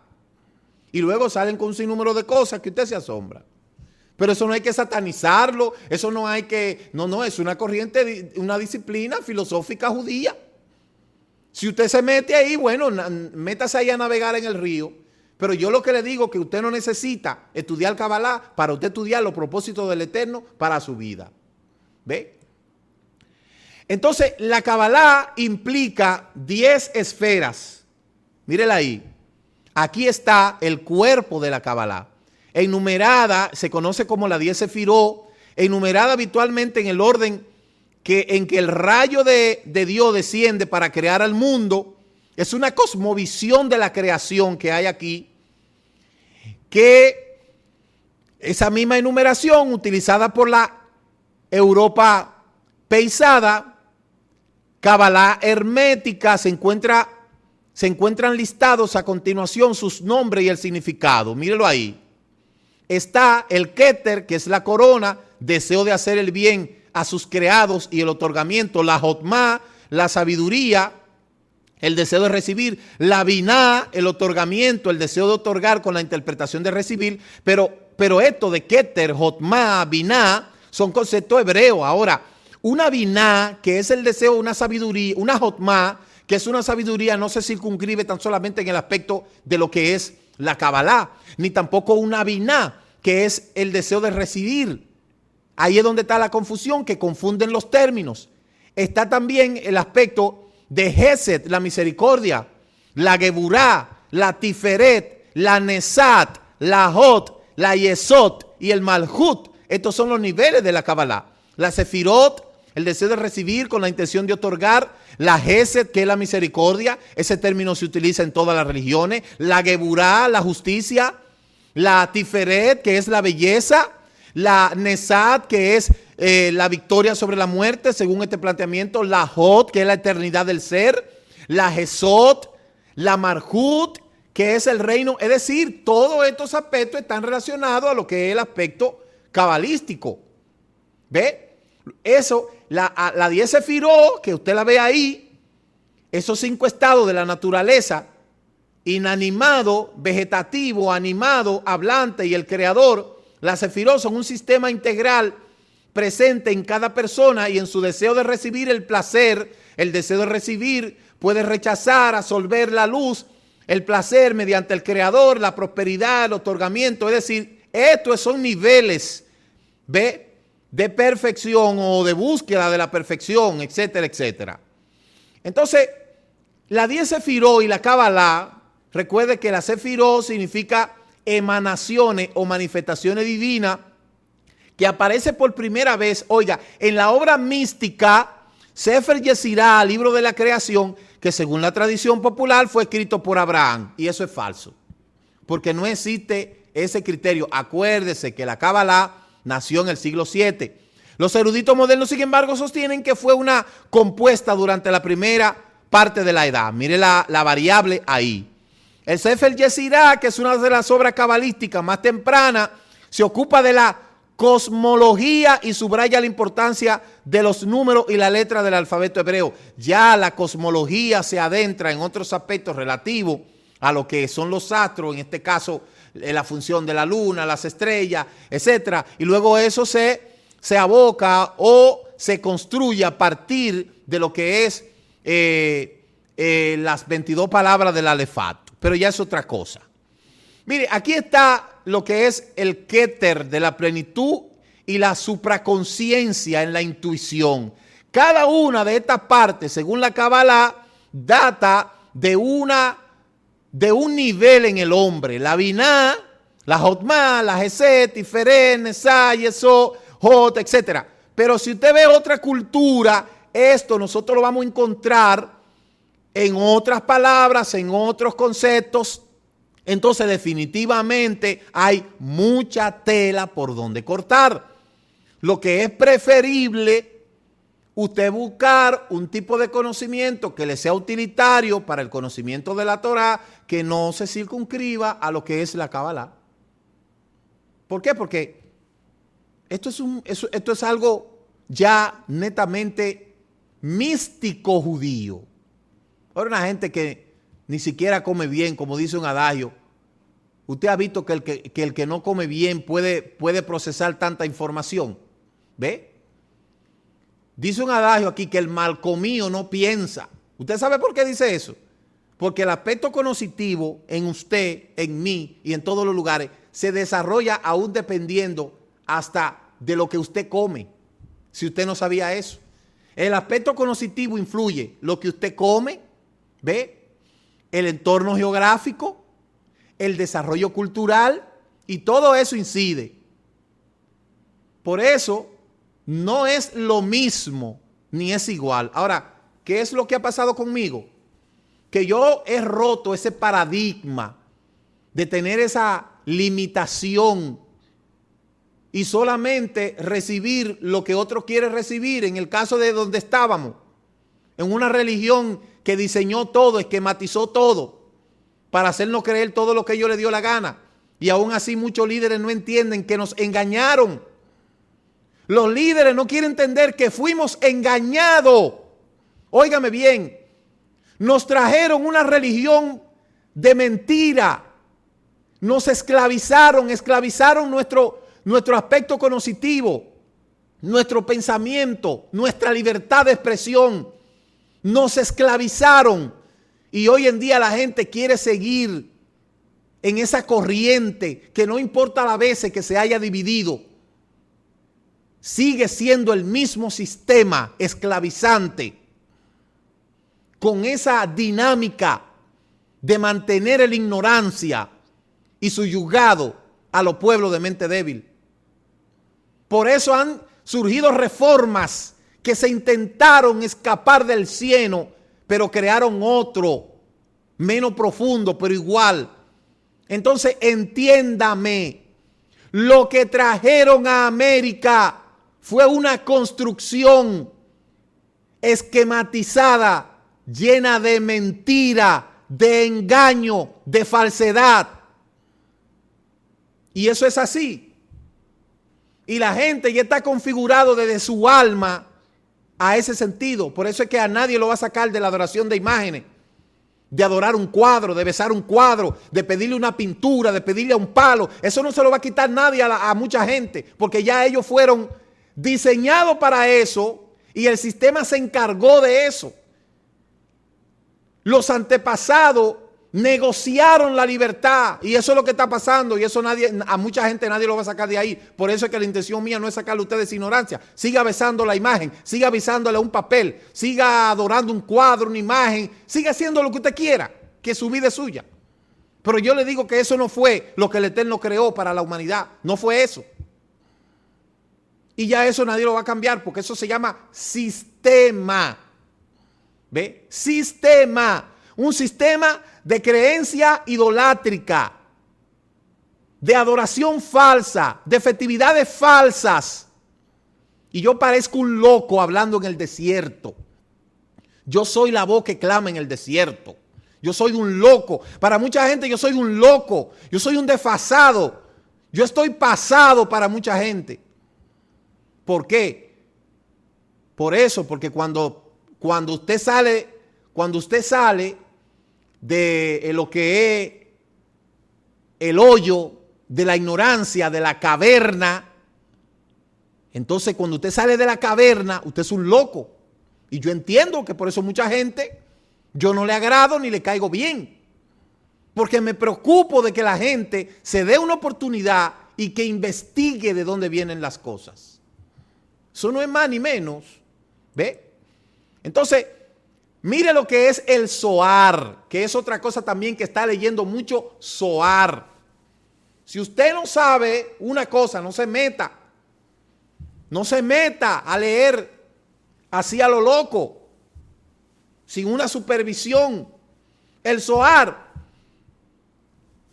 Y luego salen con un sinnúmero de cosas que usted se asombra. Pero eso no hay que satanizarlo, eso no hay que... No, es una corriente, una disciplina filosófica judía. Si usted se mete ahí, bueno, métase ahí a navegar en el río. Pero yo lo que le digo es que usted no necesita estudiar Kabbalah para usted estudiar los propósitos del Eterno para su vida. ¿Ve? Entonces, la Kabbalah implica 10 esferas. Mírela ahí. Aquí está el cuerpo de la Kabbalah. Enumerada, se conoce como la 10 sefirot, enumerada habitualmente en el orden en que el rayo de Dios desciende para crear al mundo. Es una cosmovisión de la creación que hay aquí, que esa misma enumeración utilizada por la Europa peizada, Kabbalah hermética, se encuentran listados a continuación sus nombres y el significado. Mírelo ahí. Está el Keter, que es la corona, deseo de hacer el bien a sus creados y el otorgamiento. La Jotma, la sabiduría, el deseo de recibir. La Biná, el otorgamiento, el deseo de otorgar con la interpretación de recibir. Pero esto de Keter, Jotma, Biná, son conceptos hebreos. Ahora, una Biná, que es el deseo, una sabiduría, una Jotma, que es una sabiduría, no se circunscribe tan solamente en el aspecto de lo que es la Kabbalah, ni tampoco una Biná, que es el deseo de recibir. Ahí es donde está la confusión, que confunden los términos. Está también el aspecto de Hesed, la misericordia, la Geburá, la Tiferet, la Nesat, la Hot, la Yesod y el Malhut. Estos son los niveles de la Kabbalah. La Sefirot, el deseo de recibir con la intención de otorgar. La Hesed, que es la misericordia, ese término se utiliza en todas las religiones. La Geburá, la justicia. La Tiferet, que es la belleza. La Nesat, que es la victoria sobre la muerte, según este planteamiento. La Hot, que es la eternidad del ser. La Yesod, la Malhut, que es el reino. Es decir, todos estos aspectos están relacionados a lo que es el aspecto cabalístico. ¿Ve? Eso, la 10 sefirot, que usted la ve ahí, esos 5 estados de la naturaleza, inanimado, vegetativo, animado, hablante y el creador, las sefirot son un sistema integral presente en cada persona y en su deseo de recibir el placer, el deseo de recibir, puede rechazar, absorber la luz, el placer mediante el creador, la prosperidad, el otorgamiento. Es decir, estos son niveles, ¿ve?, de perfección o de búsqueda de la perfección, etcétera, etcétera. Entonces, la 10 sefirot y la Kabbalah, recuerde que la sefirot significa emanaciones o manifestaciones divinas, que aparece por primera vez, oiga, en la obra mística, Sefer Yetzirah, libro de la creación, que según la tradición popular fue escrito por Abraham. Y eso es falso, porque no existe ese criterio. Acuérdese que la Kabbalah nació en el siglo VII. Los eruditos modernos, sin embargo, sostienen que fue una compuesta durante la primera parte de la edad. Mire la variable ahí. El Sefer Yetzirah, que es una de las obras cabalísticas más tempranas, se ocupa de la cosmología y subraya la importancia de los números y la letra del alfabeto hebreo. Ya la cosmología se adentra en otros aspectos relativos a lo que son los astros, en este caso la función de la luna, las estrellas, etcétera, y luego eso se aboca o se construye a partir de lo que es las 22 palabras del Alefat, pero ya es otra cosa. Mire, aquí está lo que es el Keter de la plenitud y la supraconciencia en la intuición. Cada una de estas partes, según la Kabbalah, data de un nivel en el hombre. La Biná, la Jotma, la Hesed, Tiferet, Nesá, Yesod, Hot, etc. Pero si usted ve otra cultura, esto nosotros lo vamos a encontrar en otras palabras, en otros conceptos, Entonces definitivamente hay mucha tela por donde cortar. Lo que es preferible, usted buscar un tipo de conocimiento que le sea utilitario para el conocimiento de la Torá, que no se circunscriba a lo que es la Kabbalah. ¿Por qué? Porque esto es algo ya netamente místico judío. Ahora una gente que ni siquiera come bien, como dice un adagio. Usted ha visto que el que no come bien puede procesar tanta información. ¿Ve? Dice un adagio aquí que el mal comido no piensa. ¿Usted sabe por qué dice eso? Porque el aspecto cognitivo en usted, en mí y en todos los lugares se desarrolla aún dependiendo hasta de lo que usted come. Si usted no sabía eso. El aspecto cognitivo influye lo que usted come, ¿ve? El entorno geográfico, el desarrollo cultural y todo eso incide. Por eso no es lo mismo ni es igual. Ahora, ¿qué es lo que ha pasado conmigo? Que yo he roto ese paradigma de tener esa limitación y solamente recibir lo que otro quiere recibir. En el caso de donde estábamos, en una religión que diseñó todo, esquematizó todo, para hacernos creer todo lo que ellos le dio la gana. Y aún así muchos líderes no entienden que nos engañaron. Los líderes no quieren entender que fuimos engañados. Óigame bien, nos trajeron una religión de mentira. Nos esclavizaron nuestro aspecto cognitivo, nuestro pensamiento, nuestra libertad de expresión. Nos esclavizaron y hoy en día la gente quiere seguir en esa corriente que no importa las veces que se haya dividido. Sigue siendo el mismo sistema esclavizante con esa dinámica de mantener en la ignorancia y subyugado a los pueblos de mente débil. Por eso han surgido reformas que se intentaron escapar del cieno, pero crearon otro, menos profundo, pero igual. Entonces, entiéndame, lo que trajeron a América fue una construcción esquematizada, llena de mentira, de engaño, de falsedad. Y eso es así. Y la gente ya está configurado desde su alma a ese sentido. Por eso es que a nadie lo va a sacar de la adoración de imágenes, de adorar un cuadro, de besar un cuadro, de pedirle una pintura, de pedirle a un palo. Eso no se lo va a quitar nadie a mucha gente, porque ya ellos fueron diseñados para eso y el sistema se encargó de eso. Los antepasados negociaron la libertad y eso es lo que está pasando y eso a mucha gente nadie lo va a sacar de ahí. Por eso es que la intención mía no es sacarle a ustedes ignorancia. Siga besando la imagen, siga besándole un papel, siga adorando un cuadro, una imagen, siga haciendo lo que usted quiera, que su vida es suya. Pero yo le digo que eso no fue lo que el Eterno creó para la humanidad, no fue eso. Y ya eso nadie lo va a cambiar porque eso se llama sistema. ¿Ve? Sistema. Un sistema de creencia idolátrica, de adoración falsa, de festividades falsas. Y yo parezco un loco hablando en el desierto. Yo soy la voz que clama en el desierto. Yo soy un loco. Para mucha gente yo soy un loco. Yo soy un desfasado. Yo estoy pasado para mucha gente. ¿Por qué? Por eso, porque cuando usted sale de lo que es el hoyo de la ignorancia, de la caverna, entonces cuando usted sale de la caverna, usted es un loco. Y yo entiendo que por eso mucha gente, yo no le agrado ni le caigo bien. Porque me preocupo de que la gente se dé una oportunidad y que investigue de dónde vienen las cosas. Eso no es más ni menos. ¿Ve? Entonces, mire lo que es el Zohar, que es otra cosa también que está leyendo mucho Zohar. Si usted no sabe una cosa, no se meta. No se meta a leer así a lo loco, sin una supervisión. El Zohar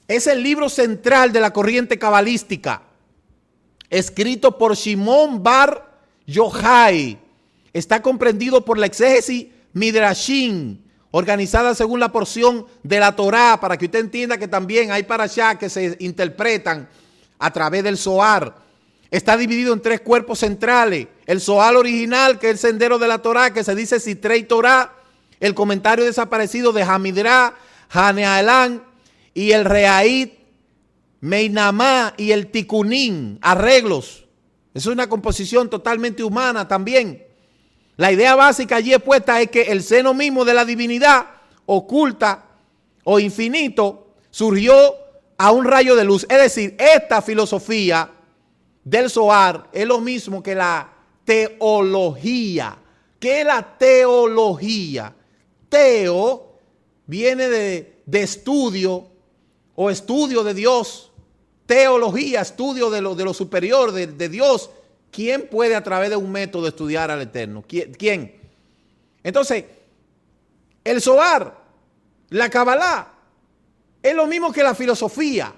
Es el libro central de la corriente cabalística, escrito por Shimon Bar Yochai. Está comprendido por la exégesis Midrashim, organizada según la porción de la Torá, para que usted entienda que también hay parashá que se interpretan a través del Zohar. Está dividido en 3 cuerpos centrales: el Zohar original, que es el sendero de la Torá, que se dice Sitrei Torá; el comentario desaparecido de Hamidrá, Hanealán, y el Rehaid, Meinamá y el Tikkunim, arreglos. Es una composición totalmente humana también. La idea básica allí expuesta es que el seno mismo de la divinidad oculta o infinito surgió a un rayo de luz. Es decir, esta filosofía del Zohar es lo mismo que la teología. ¿Qué es la teología? Teo viene de estudio o estudio de Dios. Teología, estudio de lo superior, de Dios. ¿Quién puede a través de un método estudiar al Eterno? ¿Quién? Entonces, el Zohar, la Kabbalah, es lo mismo que la filosofía,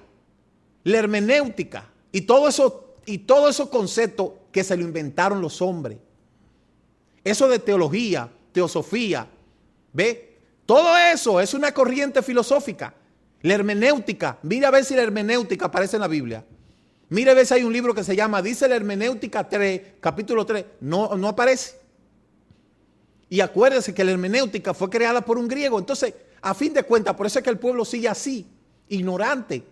la hermenéutica y todos esos conceptos que se lo inventaron los hombres. Eso de teología, teosofía, ¿ve? Todo eso es una corriente filosófica. La hermenéutica, mira a ver si la hermenéutica aparece en la Biblia. Mire a ver si hay un libro que se llama, dice la hermenéutica 3, capítulo 3, no aparece. Y acuérdese que la hermenéutica fue creada por un griego. Entonces, a fin de cuentas, por eso es que el pueblo sigue así, ignorante.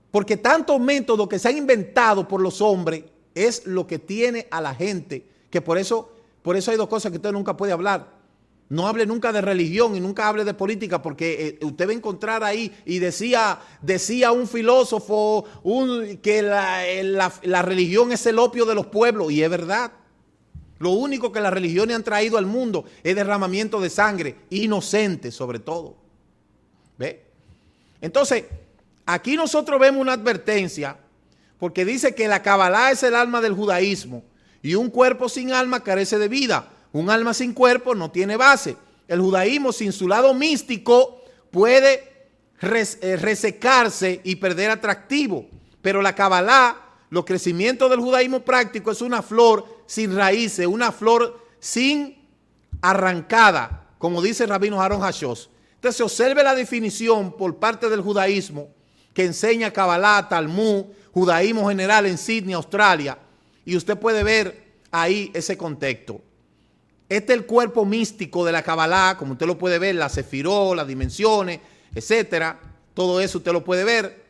Porque tantos métodos que se han inventado por los hombres es lo que tiene a la gente, que por eso hay 2 cosas que usted nunca puede hablar. No hable nunca de religión y nunca hable de política, porque usted va a encontrar ahí, y decía un filósofo que la religión es el opio de los pueblos, y es verdad. Lo único que las religiones han traído al mundo es derramamiento de sangre, inocente sobre todo. ¿Ve? Entonces, aquí nosotros vemos una advertencia, porque dice que la Kabbalah es el alma del judaísmo, y un cuerpo sin alma carece de vida. Un alma sin cuerpo no tiene base. El judaísmo, sin su lado místico, puede resecarse y perder atractivo. Pero la Kabbalah, los crecimientos del judaísmo práctico, es una flor sin raíces, una flor sin arrancada, como dice el rabino Aaron Hashos. Entonces, observe la definición por parte del judaísmo que enseña Kabbalah, Talmud, judaísmo general en Sydney, Australia, y usted puede ver ahí ese contexto. Este es el cuerpo místico de la Kabbalah, como usted lo puede ver, la sefirot, las dimensiones, etcétera. Todo eso usted lo puede ver.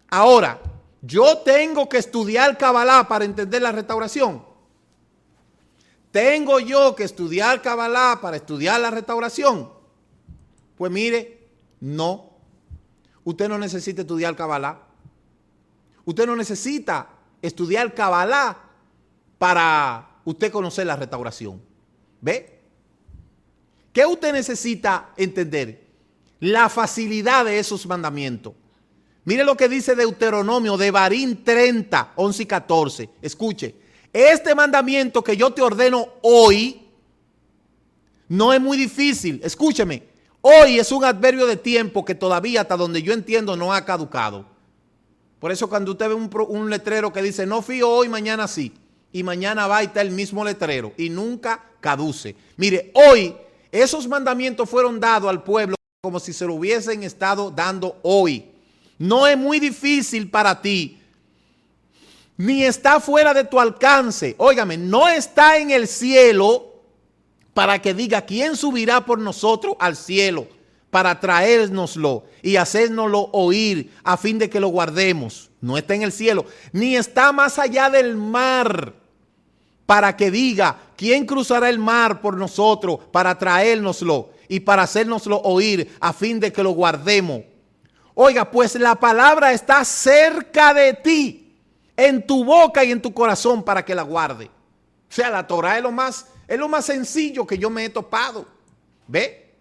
Ahora, yo tengo que estudiar Kabbalah para entender la restauración. ¿Tengo yo que estudiar Kabbalah para estudiar la restauración? Pues mire, no. Usted no necesita estudiar Kabbalah. Usted no necesita estudiar Kabbalah para usted conocer la restauración. ¿Ve? ¿Qué usted necesita entender? La facilidad de esos mandamientos. Mire lo que dice Deuteronomio, Devarim 30, 11 y 14. Escuche, este mandamiento que yo te ordeno hoy no es muy difícil. Escúcheme, hoy es un adverbio de tiempo que todavía, hasta donde yo entiendo, no ha caducado. Por eso cuando usted ve un letrero que dice, no fío hoy, mañana sí. Y mañana va y está el mismo letrero y nunca caduce. Mire, hoy esos mandamientos fueron dados al pueblo como si se lo hubiesen estado dando hoy. No es muy difícil para ti, ni está fuera de tu alcance. Óigame, no está en el cielo para que diga quién subirá por nosotros al cielo para traérnoslo y hacérnoslo oír a fin de que lo guardemos. No está en el cielo, ni está más allá del mar para que diga quién cruzará el mar por nosotros para traérnoslo y para hacérnoslo oír a fin de que lo guardemos. Oiga, pues la palabra está cerca de ti, en tu boca y en tu corazón para que la guarde. O sea, la Torah es lo más sencillo que yo me he topado. ¿Ve?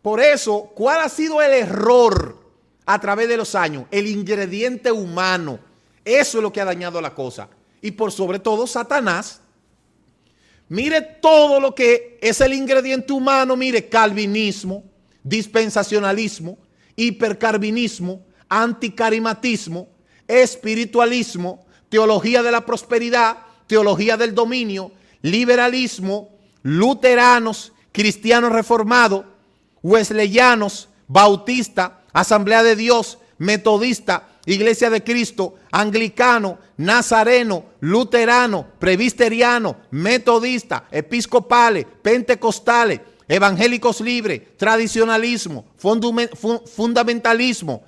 Por eso, ¿cuál ha sido el error a través de los años? El ingrediente humano. Eso es lo que ha dañado la cosa. Y por sobre todo Satanás. Mire todo lo que es el ingrediente humano. Mire, calvinismo, dispensacionalismo, hipercarvinismo, anticarimatismo, espiritualismo, teología de la prosperidad, teología del dominio, liberalismo, luteranos, cristianos reformados, wesleyanos, bautistas, Asamblea de Dios, metodista, Iglesia de Cristo, anglicano, nazareno, luterano, presbiteriano, metodista, episcopales, pentecostales, evangélicos libres, tradicionalismo, fundamentalismo,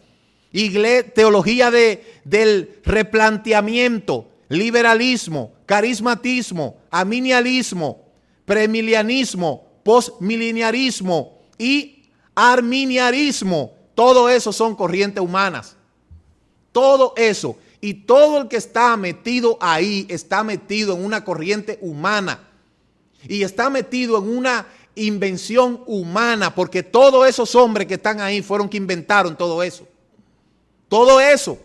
teología del replanteamiento, liberalismo, carismatismo, aminialismo, premilianismo, postmileniarismo y arminiarismo. Todo eso son corrientes humanas. Todo eso. Y todo el que está metido ahí está metido en una corriente humana. Y está metido en una invención humana. Porque todos esos hombres que están ahí fueron que inventaron todo eso. Todo eso.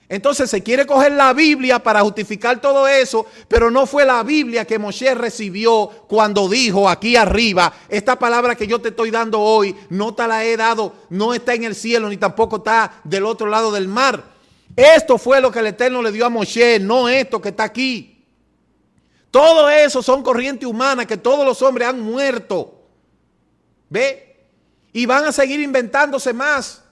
Entonces se quiere coger la Biblia para justificar todo eso, pero no fue la Biblia que Moshe recibió cuando dijo aquí arriba, esta palabra que yo te estoy dando hoy, no te la he dado, no está en el cielo, ni tampoco está del otro lado del mar. Esto fue lo que el Eterno le dio a Moshe, no esto que está aquí. Todo eso son corrientes humanas que todos los hombres han muerto. ¿Ve? Y van a seguir inventándose más.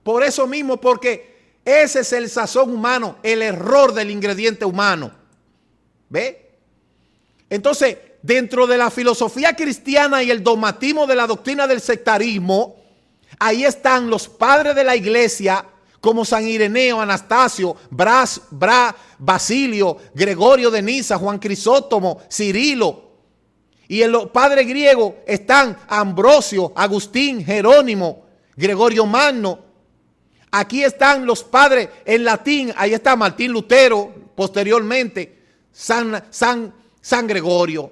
Por eso mismo, porque ese es el sazón humano, el error del ingrediente humano. ¿Ve? Entonces, dentro de la filosofía cristiana y el dogmatismo de la doctrina del sectarismo, ahí están los padres de la iglesia, como San Ireneo, Anastasio, Basilio, Gregorio de Niza, Juan Crisóstomo, Cirilo. Y en los padres griegos están Ambrosio, Agustín, Jerónimo, Gregorio Magno. Aquí están los padres en latín, ahí está Martín Lutero, posteriormente San Gregorio,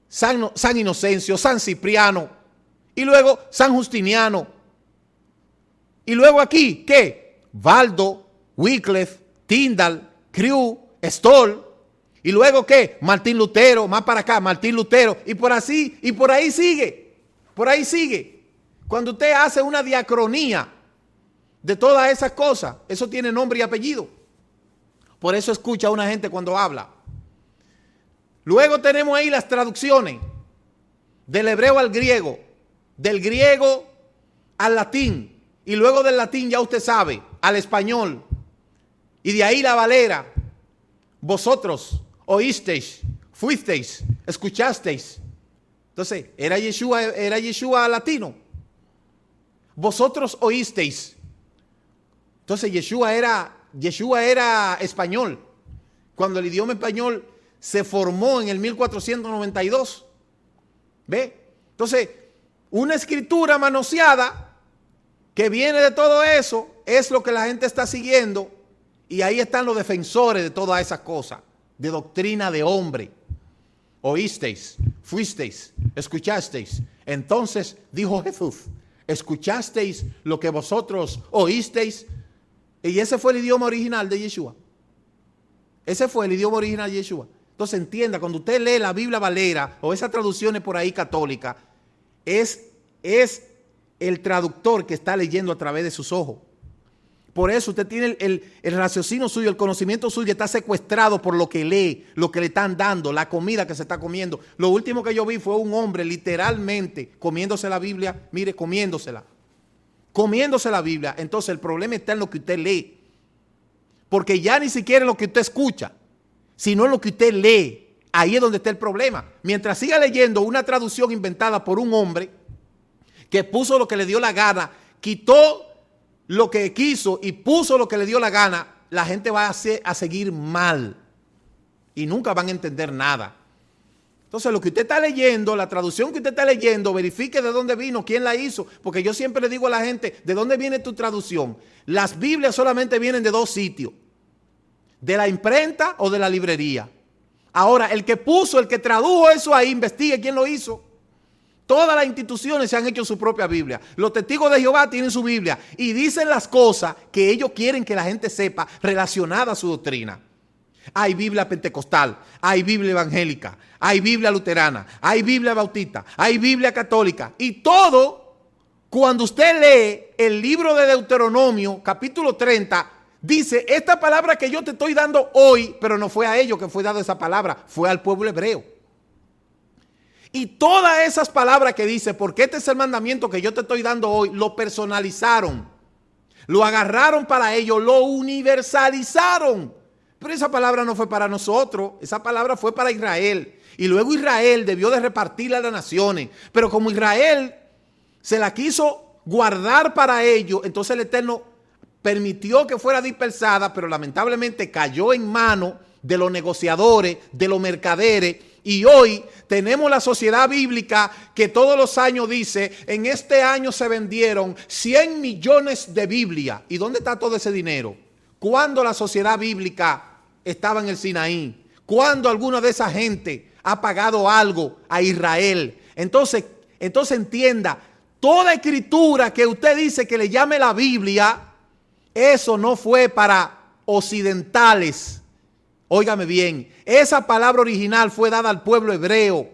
San Inocencio, San Cipriano, y luego San Justiniano. Y luego aquí, ¿qué? Valdo, Wycliffe, Tyndall, Crew, Stoll, y luego ¿qué? Martín Lutero, más para acá, Martín Lutero, y por así, y por ahí sigue, por ahí sigue. Cuando usted hace una diacronía de todas esas cosas, eso tiene nombre y apellido. Por eso escucha a una gente cuando habla. Luego tenemos ahí las traducciones del hebreo al griego, del griego al latín, y luego del latín ya usted sabe, al español, y de ahí la Valera. Vosotros oísteis, fuisteis, escuchasteis. Entonces, ¿era Yeshua latino? Vosotros oísteis. Entonces Yeshua era español. Cuando el idioma español se formó en el 1492. ¿Ve? Entonces, una escritura manoseada que viene de todo eso es lo que la gente está siguiendo. Y ahí están los defensores de todas esas cosas, de doctrina de hombre. Oísteis, fuisteis, escuchasteis. Entonces dijo Jesús, escuchasteis lo que vosotros oísteis. Y ese fue el idioma original de Yeshua. Ese fue el idioma original de Yeshua. Entonces entienda, cuando usted lee la Biblia Valera o esas traducciones por ahí católicas, es el traductor que está leyendo a través de sus ojos. Por eso usted tiene el raciocinio suyo, el conocimiento suyo está secuestrado por lo que lee, lo que le están dando, la comida que se está comiendo. Lo último que yo vi fue un hombre literalmente comiéndose la Biblia, mire, comiéndose la Biblia. Entonces el problema está en lo que usted lee. Porque ya ni siquiera en lo que usted escucha, sino en lo que usted lee. Ahí es donde está el problema. Mientras siga leyendo una traducción inventada por un hombre que puso lo que le dio la gana, quitó lo que quiso y puso lo que le dio la gana, la gente va a seguir mal y nunca van a entender nada. Entonces lo que usted está leyendo, la traducción que usted está leyendo, verifique de dónde vino, quién la hizo, porque yo siempre le digo a la gente, ¿de dónde viene tu traducción? Las Biblias solamente vienen de dos sitios, de la imprenta o de la librería. Ahora, el que tradujo eso ahí, investigue quién lo hizo. Todas las instituciones se han hecho su propia Biblia. Los testigos de Jehová tienen su Biblia y dicen las cosas que ellos quieren que la gente sepa relacionadas a su doctrina. Hay Biblia pentecostal, hay Biblia evangélica, hay Biblia luterana, hay Biblia bautista, hay Biblia católica y todo cuando usted lee el libro de Deuteronomio, capítulo 30, dice, esta palabra que yo te estoy dando hoy, pero no fue a ellos que fue dada esa palabra, fue al pueblo hebreo. Y todas esas palabras que dice, porque este es el mandamiento que yo te estoy dando hoy, lo personalizaron, lo agarraron para ellos, lo universalizaron. Pero esa palabra no fue para nosotros, esa palabra fue para Israel. Y luego Israel debió de repartirla a las naciones. Pero como Israel se la quiso guardar para ellos, entonces el Eterno permitió que fuera dispersada, pero lamentablemente cayó en manos de los negociadores, de los mercaderes. Y hoy tenemos la sociedad bíblica que todos los años dice, en este año se vendieron 100 millones de Biblias. ¿Y dónde está todo ese dinero? ¿Cuándo la sociedad bíblica estaba en el Sinaí? ¿Cuándo alguna de esa gente ha pagado algo a Israel? Entonces entienda, toda escritura que usted dice que le llame la Biblia, eso no fue para occidentales. Óigame bien, esa palabra original fue dada al pueblo hebreo.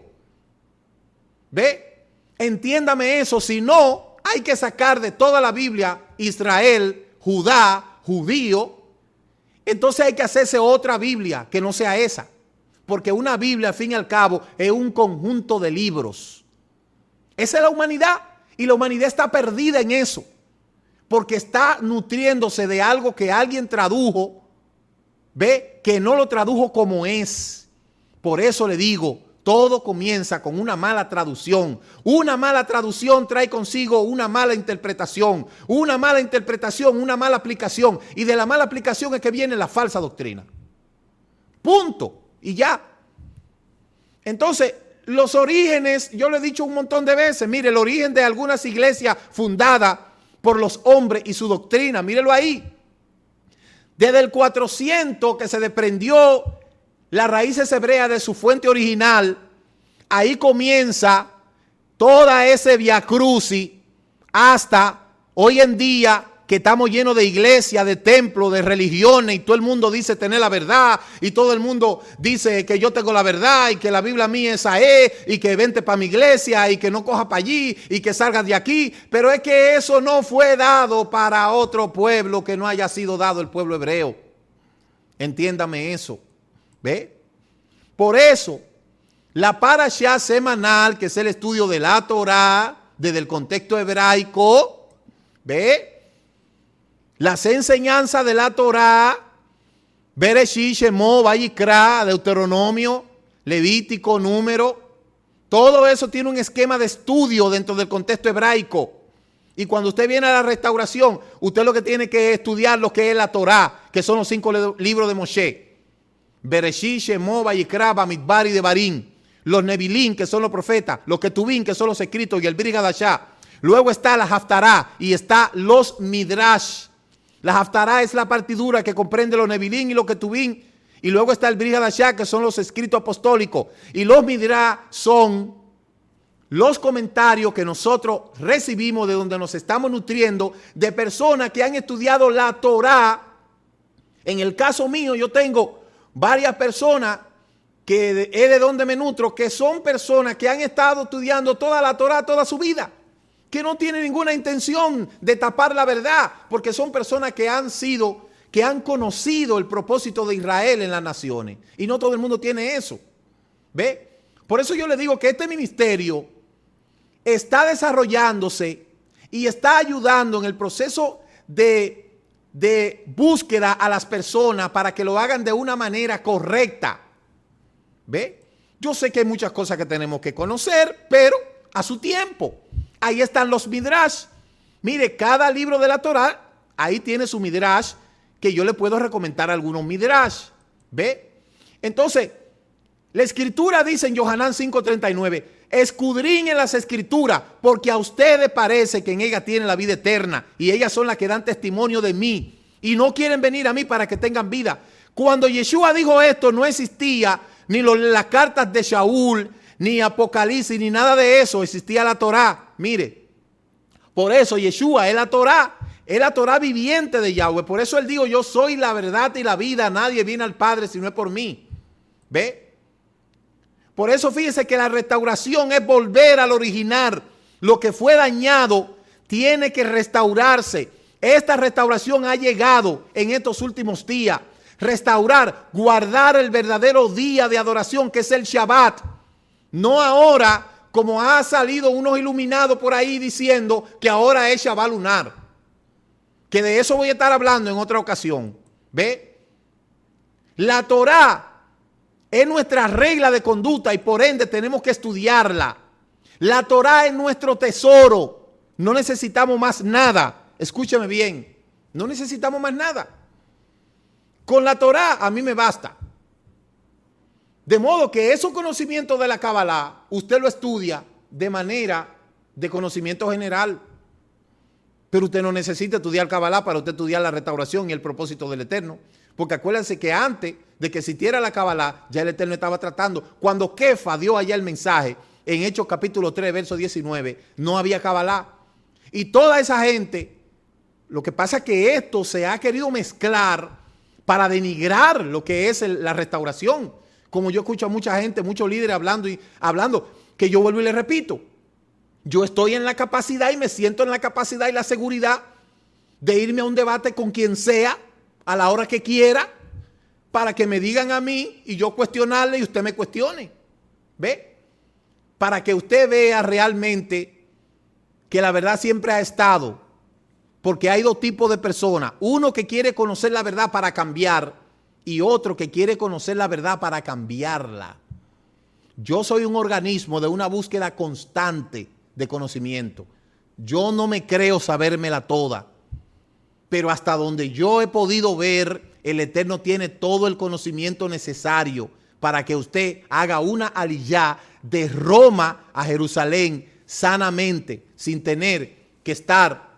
¿Ve? Entiéndame eso, si no, hay que sacar de toda la Biblia Israel, Judá, judío. Entonces hay que hacerse otra Biblia que no sea esa. Porque una Biblia, al fin y al cabo, es un conjunto de libros. Esa es la humanidad. Y la humanidad está perdida en eso. Porque está nutriéndose de algo que alguien tradujo. Ve que no lo tradujo como es. Por eso le digo, todo comienza con una mala traducción. Una mala traducción trae consigo una mala interpretación. Una mala interpretación, una mala aplicación. Y de la mala aplicación es que viene la falsa doctrina. Punto. Y ya. Entonces, los orígenes, yo lo he dicho un montón de veces. Mire, el origen de algunas iglesias fundadas por los hombres y su doctrina. Mírelo ahí. Desde el 400 que se desprendió las raíces hebreas de su fuente original, ahí comienza toda ese viacrucis hasta hoy en día que estamos llenos de iglesias, de templos, de religiones y todo el mundo dice tener la verdad y todo el mundo dice que yo tengo la verdad y que la Biblia mía esa es y que vente para mi iglesia y que no coja para allí y que salgas de aquí. Pero es que eso no fue dado para otro pueblo que no haya sido dado el pueblo hebreo. Entiéndame eso. ¿Ve? Por eso, la parashá semanal, que es el estudio de la Torá desde el contexto hebraico, ¿ve? Las enseñanzas de la Torá, Bereshit, Shemot, Vayikra, Deuteronomio, Levítico, Número, todo eso tiene un esquema de estudio dentro del contexto hebraico. Y cuando usted viene a la restauración, usted lo que tiene que estudiar lo que es la Torá, que son los 5 libros de Moshe. Bereshit, Shemot, Vayikra, Bamidbar y Devarim. Los Nevilim, que son los profetas. Los Ketuvim, que son los escritos, y el Brit Hadashah. Luego está la Haftará y está los Midrash. La Haftará es la partidura que comprende los Nevilim y los Ketuvim. Y luego está el Brit Hadashah, que son los escritos apostólicos. Y los Midrash son los comentarios que nosotros recibimos de donde nos estamos nutriendo de personas que han estudiado la Torá. En el caso mío, yo tengo varias personas que es de donde me nutro, que son personas que han estado estudiando toda la Torá toda su vida, que no tienen ninguna intención de tapar la verdad, porque son personas que han conocido el propósito de Israel en las naciones. Y no todo el mundo tiene eso. ¿Ve? Por eso yo le digo que este ministerio está desarrollándose y está ayudando en el proceso de búsqueda a las personas para que lo hagan de una manera correcta. ¿Ve? Yo sé que hay muchas cosas que tenemos que conocer, pero a su tiempo. Ahí están los Midrash. Mire, cada libro de la Torá, ahí tiene su Midrash, que yo le puedo recomendar algunos Midrash. ¿Ve? Entonces, la Escritura dice en Yohanan 5:39, escudriñen las Escrituras, porque a ustedes parece que en ellas tienen la vida eterna, y ellas son las que dan testimonio de mí, y no quieren venir a mí para que tengan vida. Cuando Yeshua dijo esto, no existía ni las cartas de Shaul, ni Apocalipsis, ni nada de eso, existía la Torá. Mire, por eso Yeshua es la Torá viviente de Yahweh. Por eso él dijo, yo soy la verdad y la vida, nadie viene al Padre si no es por mí. ¿Ve? Por eso fíjese que la restauración es volver al original. Lo que fue dañado tiene que restaurarse. Esta restauración ha llegado en estos últimos días. Restaurar, guardar el verdadero día de adoración que es el Shabbat. No ahora, como ha salido unos iluminados por ahí diciendo que ahora es Shabbat lunar. Que de eso voy a estar hablando en otra ocasión. ¿Ve? La Torá es nuestra regla de conducta y por ende tenemos que estudiarla. La Torá es nuestro tesoro. No necesitamos más nada. Escúcheme bien. No necesitamos más nada. Con la Torá a mí me basta. De modo que esos conocimientos de la Kabbalah, usted lo estudia de manera de conocimiento general. Pero usted no necesita estudiar Kabbalah para usted estudiar la restauración y el propósito del Eterno. Porque acuérdense que antes de que existiera la Kabbalah, ya el Eterno estaba tratando. Cuando Kefa dio allá el mensaje, en Hechos capítulo 3, verso 19, no había Kabbalah. Y toda esa gente, lo que pasa es que esto se ha querido mezclar para denigrar lo que es la restauración. Como yo escucho a mucha gente, muchos líderes hablando, que yo vuelvo y le repito. Yo estoy en la capacidad y me siento en la capacidad y la seguridad de irme a un debate con quien sea, a la hora que quiera, para que me digan a mí y yo cuestionarle y usted me cuestione. ¿Ve? Para que usted vea realmente que la verdad siempre ha estado. Porque hay dos tipos de personas. Uno que quiere conocer la verdad para cambiar y otro que quiere conocer la verdad para cambiarla. Yo soy un organismo de una búsqueda constante de conocimiento. Yo no me creo sabérmela toda, pero hasta donde yo he podido ver, el Eterno tiene todo el conocimiento necesario para que usted haga una aliyá de Roma a Jerusalén sanamente, sin tener que estar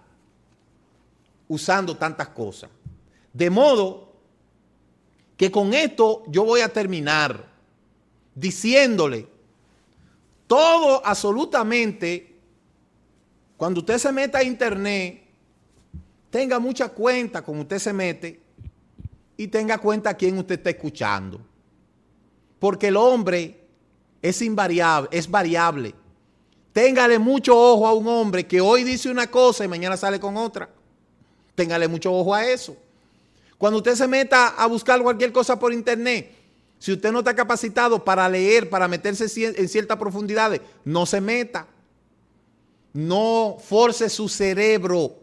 usando tantas cosas. De modo que con esto yo voy a terminar diciéndole todo absolutamente. Cuando usted se meta a internet, tenga mucha cuenta como usted se mete y tenga cuenta a quién usted está escuchando. Porque el hombre es invariable, es variable. Téngale mucho ojo a un hombre que hoy dice una cosa y mañana sale con otra. Téngale mucho ojo a eso. Cuando usted se meta a buscar cualquier cosa por internet, si usted no está capacitado para leer, para meterse en ciertas profundidades, no se meta. No force su cerebro.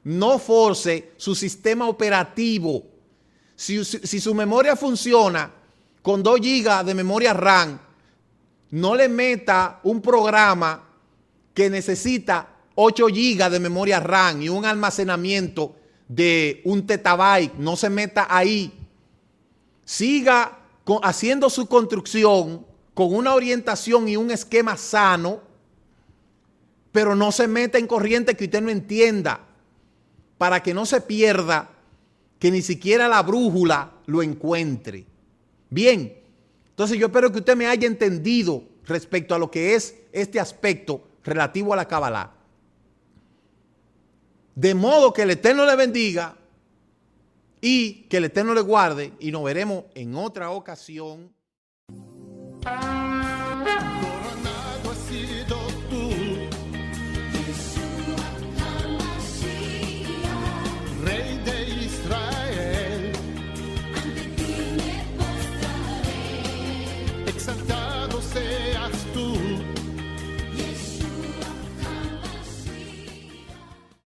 No force su sistema operativo. Si su memoria funciona con 2 GB de memoria RAM, no le meta un programa que necesita 8 GB de memoria RAM y un almacenamiento de 1 terabyte. No se meta ahí. Siga haciendo su construcción con una orientación y un esquema sano, pero no se meta en corriente que usted no entienda, para que no se pierda, que ni siquiera la brújula lo encuentre. Bien, entonces yo espero que usted me haya entendido respecto a lo que es este aspecto relativo a la Kabbalah. De modo que el Eterno le bendiga y que el Eterno le guarde, y nos veremos en otra ocasión.